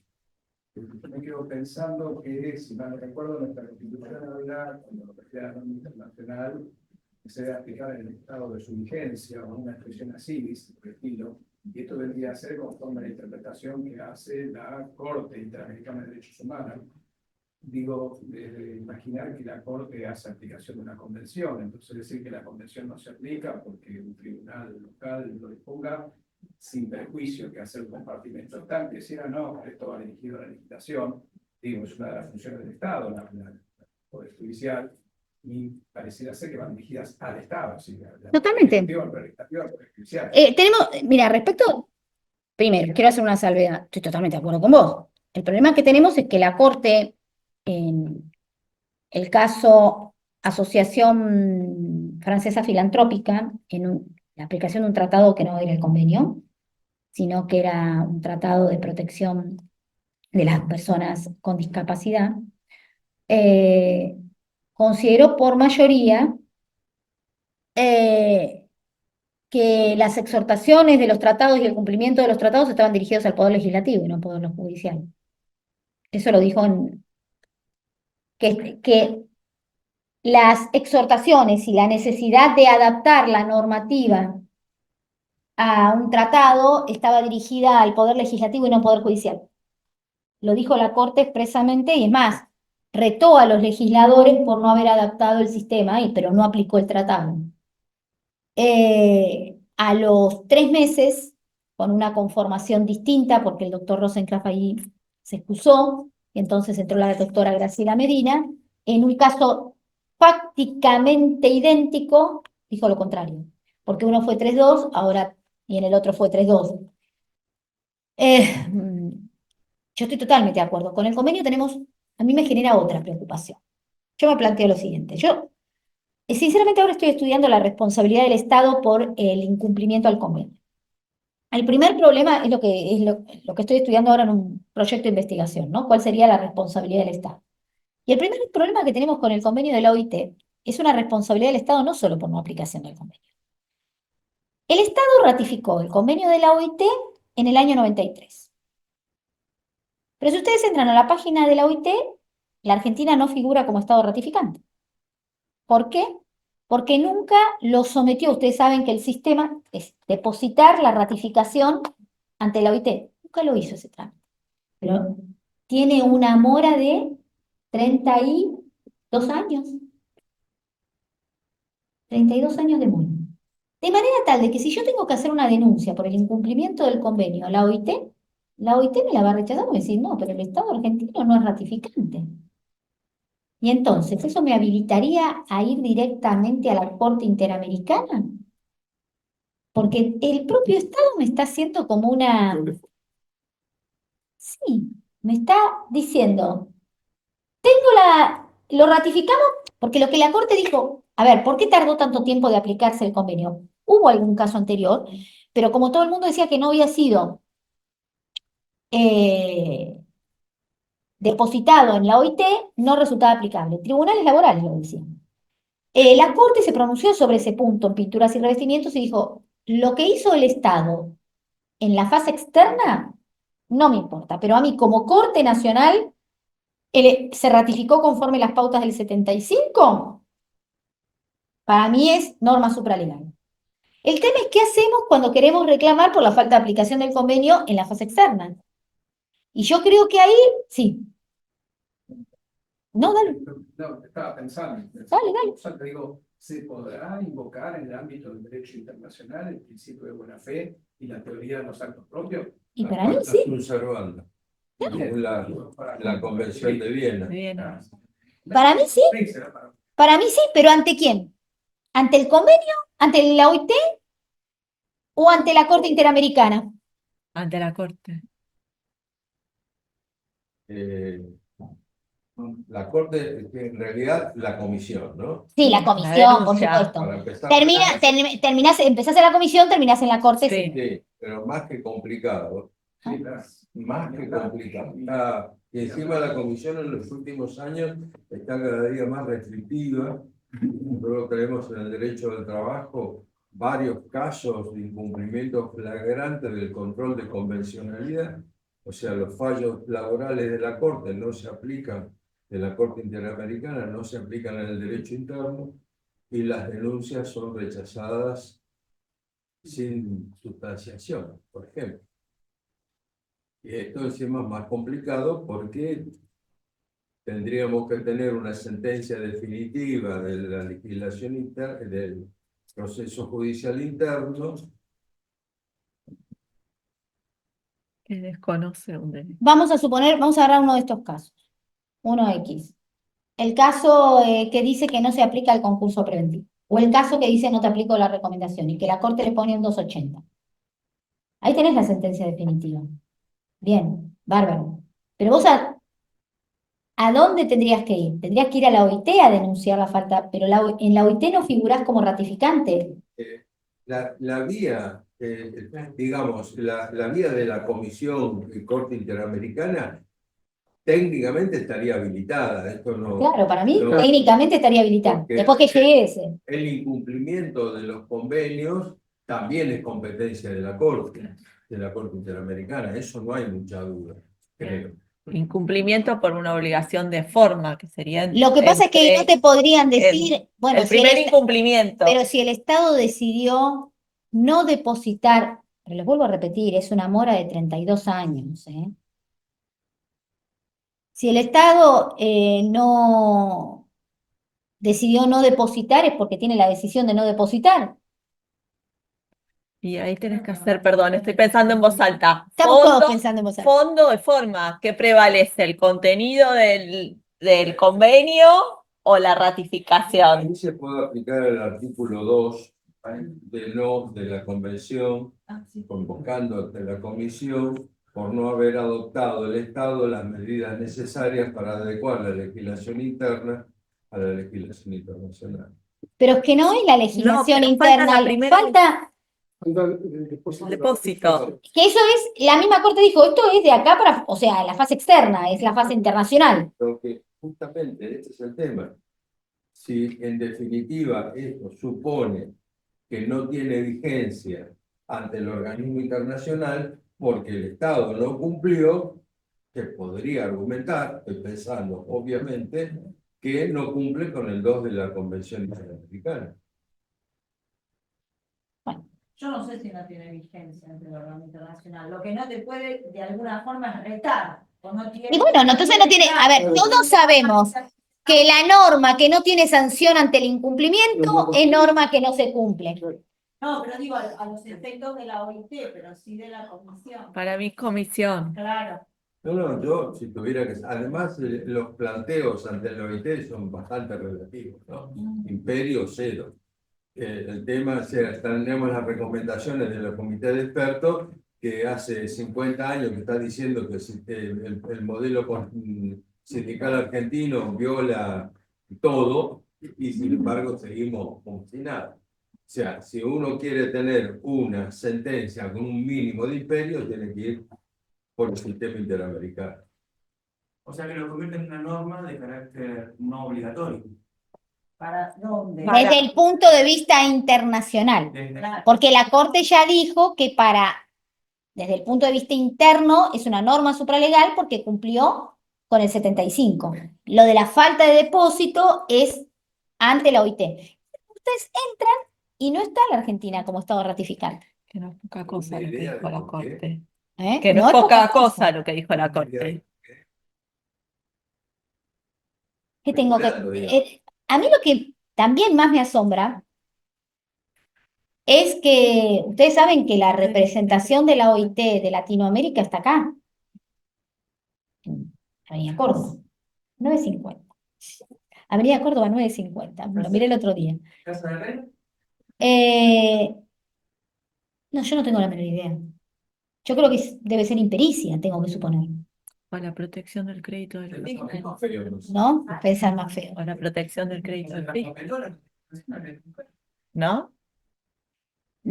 Yo me quedo pensando que, si mal no recuerdo, nuestra Constitución habla, cuando lo refiere a la norma internacional, que se debe aplicar en el estado de su vigencia, o una expresión así, por el estilo. Y esto vendría a ser conforme a la interpretación que hace la Corte Interamericana de Derechos Humanos. Digo, imaginar que la Corte hace aplicación de una convención, entonces decir que la convención no se aplica porque un tribunal local lo disponga, sin perjuicio que hacer un compartimento tal, que decir, no, esto va dirigido a la legislación, digo, es una de las funciones del Estado, la Poder Judicial, y pareciera ser que van dirigidas al Estado. ¿Sí? Totalmente. Mira, respecto, primero, quiero hacer una salvedad, estoy totalmente de acuerdo con vos. El problema que tenemos es que la Corte, en el caso Asociación Francesa Filantrópica, la aplicación de un tratado que no era el convenio, sino que era un tratado de protección de las personas con discapacidad, consideró por mayoría que las exhortaciones de los tratados y el cumplimiento de los tratados estaban dirigidos al Poder Legislativo y no al Poder Judicial. Eso lo dijo que las exhortaciones y la necesidad de adaptar la normativa a un tratado estaba dirigida al Poder Legislativo y no al Poder Judicial. Lo dijo la Corte expresamente y es más, retó a los legisladores por no haber adaptado el sistema, pero no aplicó el tratado. A los 3 meses, con una conformación distinta, porque el doctor Rosencraft ahí se excusó, y entonces entró la doctora Graciela Medina, en un caso prácticamente idéntico, dijo lo contrario, porque uno fue 3-2, ahora, y en el otro fue 3-2. Yo estoy totalmente de acuerdo. Con el convenio a mí me genera otra preocupación. Yo me planteo lo siguiente, sinceramente ahora estoy estudiando la responsabilidad del Estado por el incumplimiento al convenio. El primer problema es lo que estoy estudiando ahora en un proyecto de investigación, ¿no? ¿Cuál sería la responsabilidad del Estado? Y el primer problema que tenemos con el convenio de la OIT es una responsabilidad del Estado no solo por no aplicación del convenio. El Estado ratificó el convenio de la OIT en el año 93. Pero si ustedes entran a la página de la OIT, la Argentina no figura como Estado ratificante. ¿Por qué? Porque nunca lo sometió. Ustedes saben que el sistema es depositar la ratificación ante la OIT. Nunca lo hizo ese trámite. Pero tiene una mora de 32 años. 32 años de mora. De manera tal de que si yo tengo que hacer una denuncia por el incumplimiento del convenio a la OIT me la va a rechazar y va a decir, no, pero el Estado argentino no es ratificante. Y entonces, ¿eso me habilitaría a ir directamente a la Corte Interamericana? Porque el propio Estado me está haciendo como una... Sí, me está diciendo, lo ratificamos porque lo que la Corte dijo, a ver, ¿por qué tardó tanto tiempo de aplicarse el convenio? Hubo algún caso anterior, pero como todo el mundo decía que no había sido depositado en la OIT, no resultaba aplicable. Tribunales laborales lo decían. La Corte se pronunció sobre ese punto en pinturas y revestimientos y dijo, lo que hizo el Estado en la fase externa no me importa, pero a mí como Corte Nacional se ratificó conforme las pautas del 75, para mí es norma supralegal. El tema es qué hacemos cuando queremos reclamar por la falta de aplicación del convenio en la fase externa. Y yo creo que ahí, sí. No, dale. No, estaba pensando. Dale. O sea, te digo, ¿se podrá invocar en el ámbito del derecho internacional el principio de buena fe y la teoría de los actos propios? Y para mí sí. Observando. La Convención de Viena. Para mí sí. Para mí sí, pero ¿ante quién? ¿Ante el convenio? ¿Ante la OIT? ¿O ante la Corte Interamericana? Ante la Corte. La Corte, en realidad, la Comisión, ¿no? Sí, la comisión, por denuncia. supuesto. Para empezar. Empezás en la comisión, terminás en la Corte. Sí. Sí, pero más que complicado. Sí, claro. Más que complicado. Y encima la Comisión en los últimos años está cada día más restrictiva. Luego tenemos en el derecho del trabajo varios casos de incumplimiento flagrante del control de convencionalidad. O sea, los fallos laborales de la Corte no se aplican, de la Corte Interamericana no se aplican en el derecho interno y las denuncias son rechazadas sin sustanciación, por ejemplo. Y esto encima es más complicado porque tendríamos que tener una sentencia definitiva de la legislación interna, del proceso judicial interno. Que desconoce un derecho. Vamos a agarrar uno de estos casos. Uno X. El caso que dice que no se aplica el concurso preventivo. O el caso que dice no te aplico la recomendación y que la Corte le pone un 280. Ahí tenés la sentencia definitiva. Bien, bárbaro. Pero vos ¿a dónde tendrías que ir? Tendrías que ir a la OIT a denunciar la falta, pero en la OIT no figurás como ratificante. La vía, digamos, la vía de la Comisión y Corte Interamericana técnicamente estaría habilitada. Esto no, Claro, para mí no- técnicamente estaría habilitado. Porque- Después que llegue ese. El incumplimiento de los convenios también es competencia de la Corte Interamericana. Eso no hay mucha duda, creo. Incumplimiento por una obligación de forma, que sería Lo que pasa es que ahí no te podrían decir, bueno, el si primer el incumplimiento. pero si el Estado decidió no depositar, pero les vuelvo a repetir, es una mora de 32 años, ¿eh? Si el Estado no decidió no depositar es porque tiene la decisión de no depositar. Y ahí tenés que hacer, perdón, estoy pensando en voz alta. Estamos todos pensando en vos. Fondo de forma, ¿qué prevalece? ¿El contenido del convenio o la ratificación? Ahí se puede aplicar el artículo 2 de la Convención, convocando ante la Comisión por no haber adoptado el Estado las medidas necesarias para adecuar la legislación interna a la legislación internacional. Pero es que no es la legislación pero falta interna, la primera- falta El depósito. que eso es, la misma Corte dijo, esto es de acá para, o sea, la fase externa, es la fase internacional. Porque justamente este es el tema. Si en definitiva esto supone que no tiene vigencia ante el organismo internacional porque el Estado no cumplió, se podría argumentar, estoy pensando obviamente, que no cumple con el 2 de la Convención Interamericana. Yo no sé si no tiene vigencia ante el órgano internacional. Lo que no te puede de alguna forma es retar. Y bueno, entonces no tiene, a ver, todos sabemos que la norma que no tiene sanción ante el incumplimiento es norma que no se cumple. No, pero digo a los efectos de la OIT, pero sí de la comisión. Para mi comisión. Claro. No, yo si tuviera que... Además, los planteos ante el OIT son bastante relativos, ¿no? Imperio cero. El tema, o sea, tenemos las recomendaciones de la comité de expertos que hace 50 años que está diciendo que el modelo sindical argentino viola todo y sin embargo seguimos como si nada. O sea, si uno quiere tener una sentencia con un mínimo de imperio, tiene que ir por el sistema interamericano. O sea que lo convierte en una norma de carácter no obligatorio. ¿Para dónde? Desde el punto de vista internacional. Porque la Corte ya dijo que desde el punto de vista interno, es una norma supralegal porque cumplió con el 75. Lo de la falta de depósito es ante la OIT. Ustedes entran y no está la Argentina como Estado ratificante. Que no es poca cosa lo que idea dijo de la por qué? Corte. ¿Eh? Que no No es es poca poca cosa lo que dijo la Corte. ¿Qué tengo que...? Esperando, digamos. A mí lo que también más me asombra es que ustedes saben que la representación de la OIT de Latinoamérica está acá, en Avenida Córdoba, 950. Avenida Córdoba 950, lo miré el otro día. ¿Casa de Herrera? Eh, no, yo no tengo la menor idea. Yo creo que debe ser impericia, tengo que suponer, O la protección del crédito del fisco. Más feo, no sé. ¿no? Pensar más feo. O la protección del crédito del La fisco. papelona. ¿No?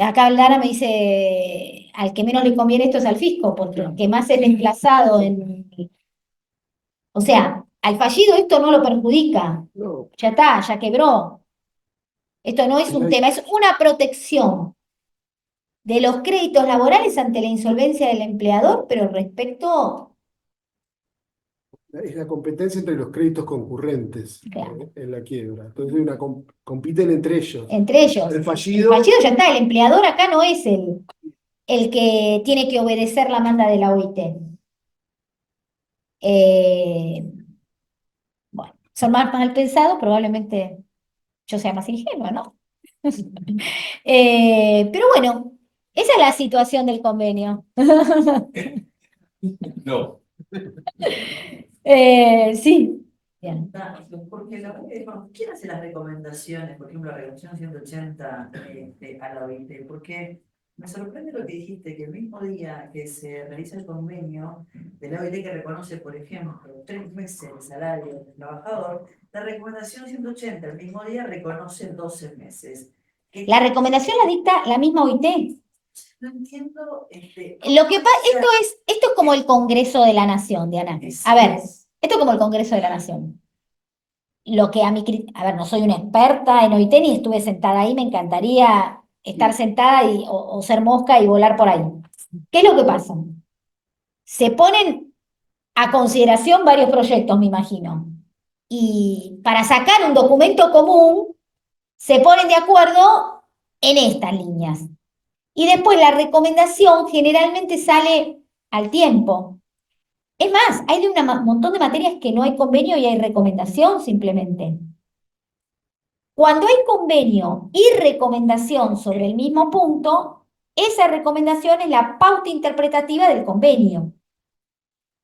Acá Lara me dice, al que menos le conviene esto es al fisco, porque el que más es desplazado en... O sea, al fallido esto no lo perjudica, No, ya está, ya quebró. Esto no es un tema, es una protección de los créditos laborales ante la insolvencia del empleador, pero respecto, es la competencia entre los créditos concurrentes claro, en la quiebra. Entonces compiten entre ellos. entre ellos. El El fallido, fallido ya está, el empleador acá no es el que tiene que obedecer la manda de la OIT. Eh, bueno, son más mal pensados, probablemente yo sea más ingenua, ¿no? Pero bueno, esa es la situación del convenio. No. Sí. Bien. Porque ¿quién hace las recomendaciones, por ejemplo, la resolución 180 a la OIT? Porque me sorprende lo que dijiste, que el mismo día que se realiza el convenio de la OIT que reconoce, por ejemplo, 3 meses de salario del trabajador, la recomendación 180 el mismo día reconoce 12 meses. La recomendación la dicta la misma OIT. No entiendo. Lo que pasa, esto es como el Congreso de la Nación, Diana. A ver, esto es como el Congreso de la Nación. Lo que a ver, no soy una experta en OIT ni estuve sentada ahí, me encantaría estar sentada o ser mosca y volar por ahí. ¿Qué es lo que pasa? Se ponen a consideración varios proyectos, me imagino. Y para sacar un documento común, se ponen de acuerdo en estas líneas. Y después la recomendación generalmente sale al tiempo. Es más, hay de un montón de materias que no hay convenio y hay recomendación simplemente. Cuando hay convenio y recomendación sobre el mismo punto, esa recomendación es la pauta interpretativa del convenio.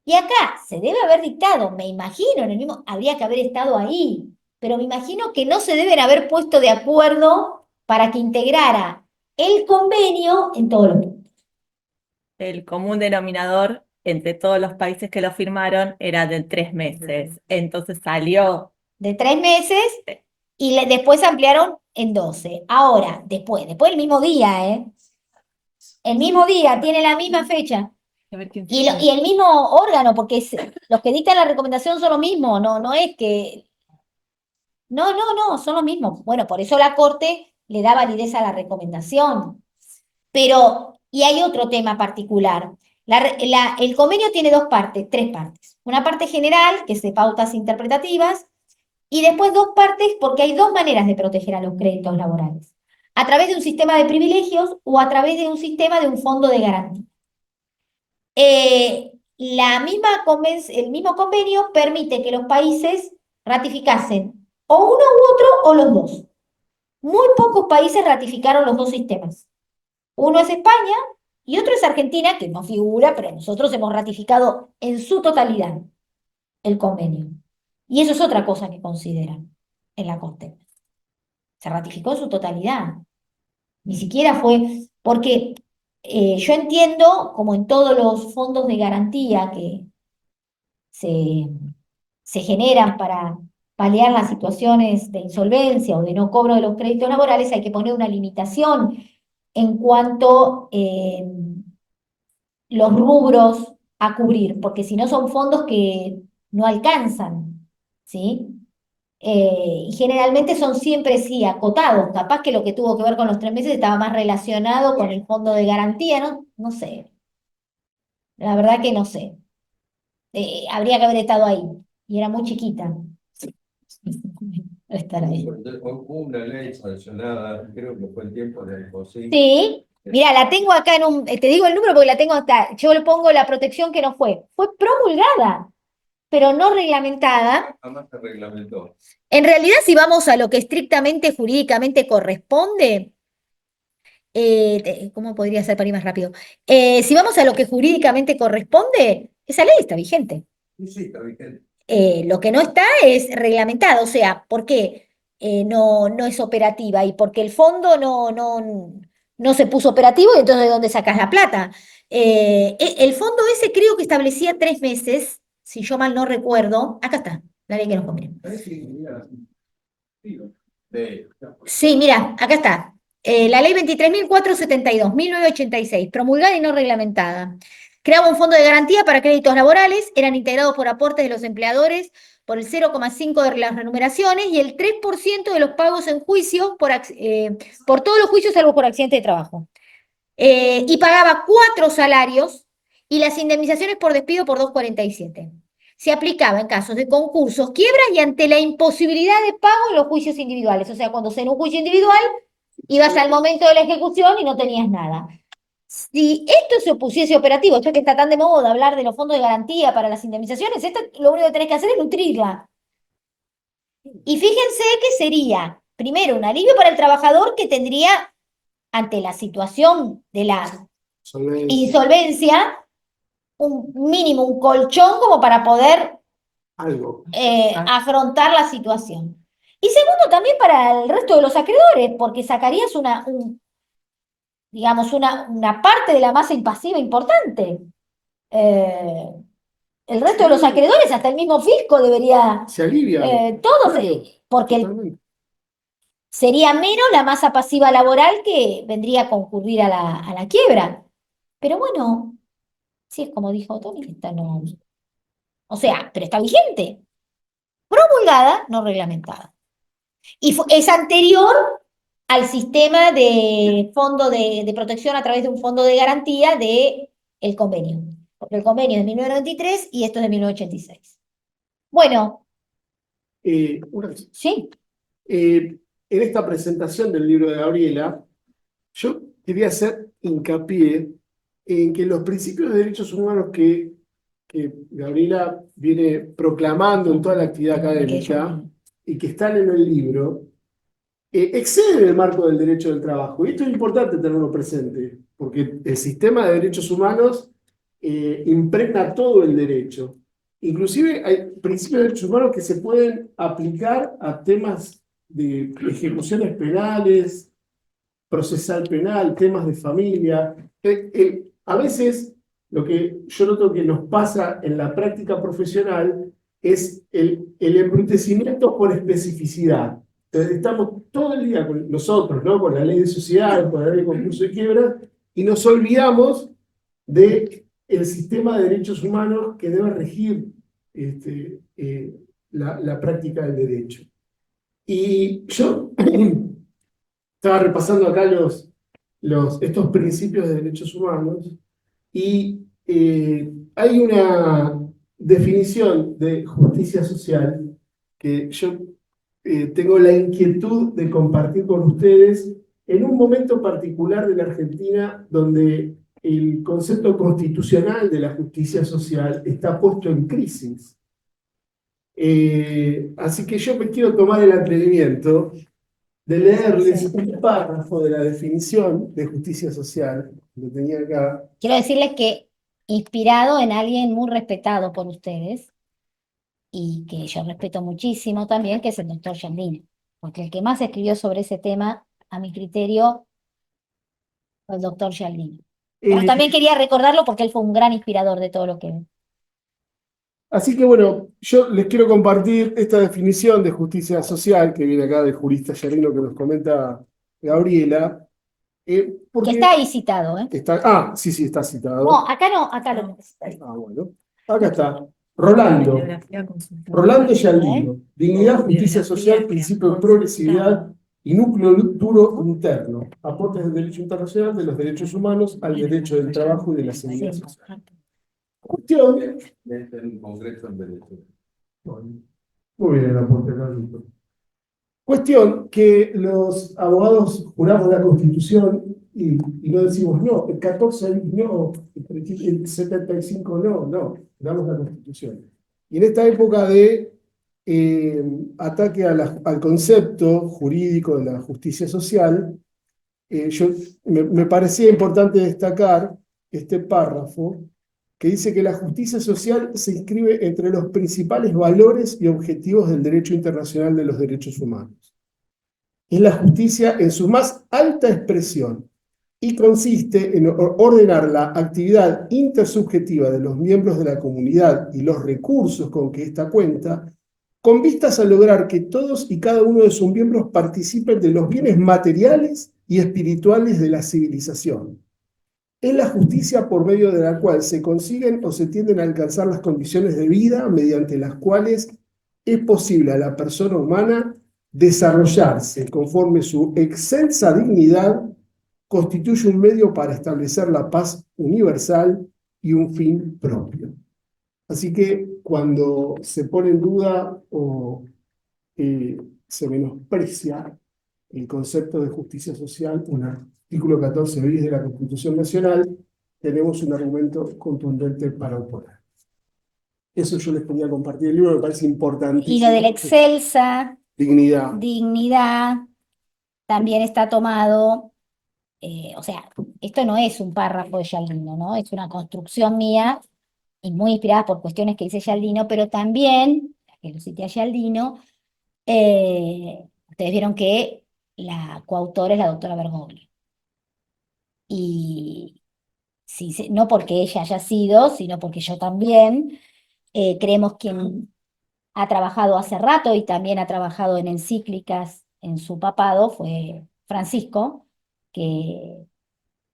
Y acá se debe haber dictado, me imagino, en el mismo, habría que haber estado ahí, pero me imagino que no se deben haber puesto de acuerdo para que integrara el convenio en todos los puntos. El común denominador entre todos los países que lo firmaron era de 3 meses. Entonces salió. De 3 meses y después ampliaron en 12. Ahora, después el mismo día, ¿eh? El mismo día, tiene la misma fecha. A ver quién Y, sabe. y el mismo órgano, porque los que dictan la recomendación son los mismos, no es que... No, son los mismos. Bueno, por eso la Corte le da validez a la recomendación. Pero, y hay otro tema particular. El convenio tiene tres partes. Una parte general, que es de pautas interpretativas, y después dos partes, porque hay dos maneras de proteger a los créditos laborales. A través de un sistema de privilegios o a través de un sistema de un fondo de garantía. El mismo convenio permite que los países ratificasen o uno u otro o los dos. Muy pocos países ratificaron los dos sistemas. Uno es España y otro es Argentina, que no figura, pero nosotros hemos ratificado en su totalidad el convenio. Y eso es otra cosa que consideran en la Corte. Se ratificó en su totalidad. Ni siquiera fue, porque yo entiendo, como en todos los fondos de garantía que se generan para paliar las situaciones de insolvencia o de no cobro de los créditos laborales, hay que poner una limitación en cuanto los rubros a cubrir, porque si no son fondos que no alcanzan, ¿sí? Y generalmente son siempre, sí, acotados. Capaz que lo que tuvo que ver con los 3 meses estaba más relacionado con el fondo de garantía, ¿no? No sé. La verdad que no sé. Habría que haber estado ahí. Y era muy chiquita. estar ahí. Hubo una ley sancionada, creo que fue el tiempo del COSIC. Sí, mira, la tengo acá en un, te digo el número porque la tengo acá, yo le pongo la protección que no fue promulgada, pero no reglamentada. Jamás se reglamentó. En realidad, si vamos a lo que estrictamente jurídicamente corresponde, ¿cómo podría ser para ir más rápido? Si vamos a lo que jurídicamente corresponde, esa ley está vigente. Sí, está vigente. Lo que no está es reglamentada, o sea, ¿por qué no es operativa? Y porque el fondo no se puso operativo y entonces ¿de dónde sacas la plata? El fondo ese creo que establecía 3 meses, si yo mal no recuerdo. Acá está, la ley que nos conviene. Sí. Sí, mira, acá está. La ley 23.472, 1986, promulgada y no reglamentada. Creaba un fondo de garantía para créditos laborales, eran integrados por aportes de los empleadores por el 0,5 de las remuneraciones y el 3% de los pagos en juicio por todos los juicios salvo por accidente de trabajo. Y pagaba 4 salarios y las indemnizaciones por despido por 2,47. Se aplicaba en casos de concursos, quiebras y ante la imposibilidad de pago en los juicios individuales. O sea, cuando en un juicio individual ibas al momento de la ejecución y no tenías nada. Si esto se pusiese operativo, ya que está tan de moda hablar de los fondos de garantía para las indemnizaciones, esto lo único que tenés que hacer es nutrirla. Y fíjense que sería, primero, un alivio para el trabajador que tendría, ante la situación de la insolvencia, un mínimo, un colchón como para poder Algo. afrontar la situación. Y segundo, también para el resto de los acreedores, porque sacarías digamos, una parte de la masa impasiva importante. El resto de los acreedores, hasta el mismo fisco debería, Se alivia. todos, Claro, porque totalmente. sería menos la masa pasiva laboral que vendría a concurrir a la quiebra. Pero bueno, sí es como dijo Tony, que está no. O sea, pero está vigente. Promulgada, no reglamentada. Y es anterior al sistema de fondo de protección a través de un fondo de garantía del convenio. Porque el convenio es de 1993 y esto es de 1986. Bueno, sí. En esta presentación del libro de Gabriela, yo quería hacer hincapié en que los principios de derechos humanos que Gabriela viene proclamando en toda la actividad académica y que están en el libro, exceden el marco del derecho del trabajo. Y esto es importante tenerlo presente, porque el sistema de derechos humanos impregna todo el derecho. Inclusive hay principios de derechos humanos que se pueden aplicar a temas de ejecuciones penales, procesal penal, temas de familia. A veces lo que yo noto que nos pasa en la práctica profesional es el embrutecimiento por especificidad. Entonces estamos todo el día con nosotros, ¿no? Con la ley de sociedades, con la ley de concurso de quiebra, y nos olvidamos del sistema de derechos humanos que debe regir la práctica del derecho. Y yo estaba repasando acá estos principios de derechos humanos y hay una definición de justicia social que yo tengo la inquietud de compartir con ustedes en un momento particular de la Argentina donde el concepto constitucional de la justicia social está puesto en crisis. Así que yo me quiero tomar el atrevimiento de leerles un párrafo de la definición de justicia social, lo tenía acá. Quiero decirles que inspirado en alguien muy respetado por ustedes y que yo respeto muchísimo también, que es el doctor Giardino, porque el que más escribió sobre ese tema, a mi criterio, fue el doctor Giardino. Pero también quería recordarlo porque él fue un gran inspirador de todo lo que... Así que bueno, yo les quiero compartir esta definición de justicia social que viene acá del jurista Giardino que nos comenta Gabriela. Que está ahí citado, ¿eh? Sí, está citado. No, acá no, acá lo necesito. Bueno, acá está. Rolando Giardino. Dignidad, justicia social, principio de progresividad y núcleo duro interno. Aportes del derecho internacional, de los derechos humanos al derecho del trabajo y de la seguridad social. Cuestión. Es el Congreso en Venezuela. Bueno, muy bien el aporte, Carlito. Cuestión que los abogados juramos la Constitución y no decimos no, el 14 no, el 75 no, juramos la Constitución. Y en esta época de ataque al concepto jurídico de la justicia social, me parecía importante destacar este párrafo que dice que la justicia social se inscribe entre los principales valores y objetivos del derecho internacional de los derechos humanos. Es la justicia en su más alta expresión y consiste en ordenar la actividad intersubjetiva de los miembros de la comunidad y los recursos con que ésta cuenta, con vistas a lograr que todos y cada uno de sus miembros participen de los bienes materiales y espirituales de la civilización. Es la justicia por medio de la cual se consiguen o se tienden a alcanzar las condiciones de vida mediante las cuales es posible a la persona humana desarrollarse conforme su excelsa dignidad constituye un medio para establecer la paz universal y un fin propio. Así que cuando se pone en duda o se menosprecia el concepto de justicia social, un artículo 14 bis de la Constitución Nacional, tenemos un argumento contundente para oponer. Eso yo les quería compartir el libro, me parece importantísimo. Y lo de la excelsa Dignidad. dignidad también está tomado, o sea, esto no es un párrafo de Gialdino, ¿no? Es una construcción mía y muy inspirada por cuestiones que dice Gialdino, pero también, que lo cité a Gialdino, ustedes vieron que la coautora es la doctora Bergoglio. Y sí, no porque ella haya sido, sino porque yo también, creemos quien ha trabajado hace rato y también ha trabajado en encíclicas en su papado fue Francisco, que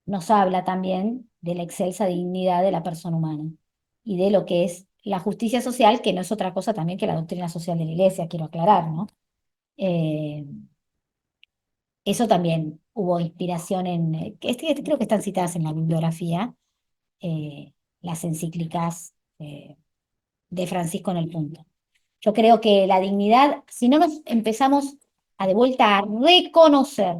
nos habla también de la excelsa dignidad de la persona humana y de lo que es la justicia social, que no es otra cosa también que la doctrina social de la Iglesia, quiero aclarar, ¿no? Eso también hubo inspiración en, creo que están citadas en la bibliografía, las encíclicas de Francisco en el punto. Yo creo que la dignidad, si no nos empezamos a de vuelta a reconocer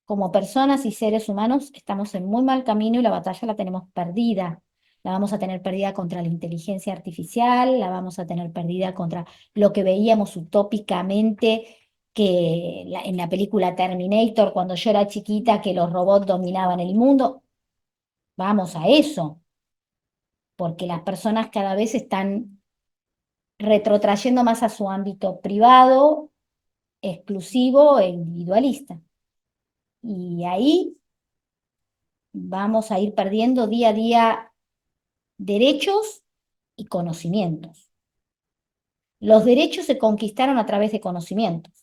como personas y seres humanos, estamos en muy mal camino y la batalla la tenemos perdida. La vamos a tener perdida contra la inteligencia artificial, la vamos a tener perdida contra lo que veíamos utópicamente que en la película Terminator, cuando yo era chiquita, que los robots dominaban el mundo. Vamos a eso, porque las personas cada vez están retrotrayendo más a su ámbito privado, exclusivo e individualista. Y ahí vamos a ir perdiendo día a día derechos y conocimientos. Los derechos se conquistaron a través de conocimientos.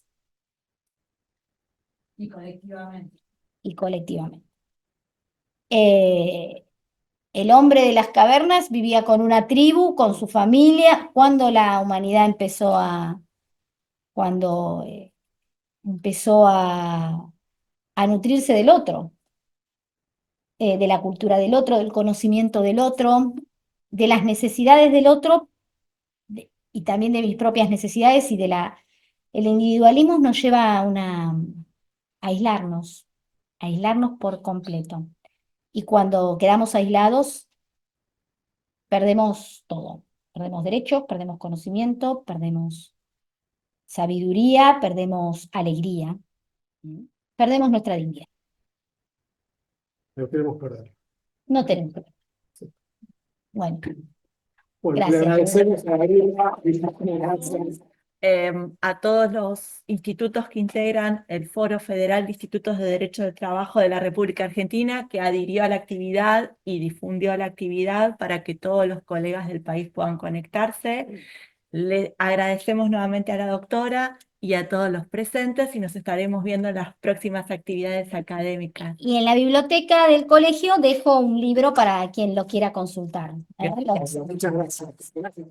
Y colectivamente. Y colectivamente. El hombre de las cavernas vivía con una tribu, con su familia, cuando la humanidad empezó a nutrirse del otro, de la cultura del otro, del conocimiento del otro, de las necesidades del otro y también de mis propias necesidades y el individualismo nos lleva a aislarnos por completo. Y cuando quedamos aislados, perdemos todo. Perdemos derechos, perdemos conocimiento, perdemos sabiduría, perdemos alegría, perdemos nuestra dignidad. No queremos perder. No tenemos que perder. Bueno, Bueno, le gracias. agradecemos a Gabriela. Gracias. A todos los institutos que integran el Foro Federal de Institutos de Derecho del Trabajo de la República Argentina, que adhirió a la actividad y difundió la actividad para que todos los colegas del país puedan conectarse. Le agradecemos nuevamente a la doctora y a todos los presentes y nos estaremos viendo en las próximas actividades académicas. Y en la biblioteca del colegio dejo un libro para quien lo quiera consultar. Muchas gracias. Gracias.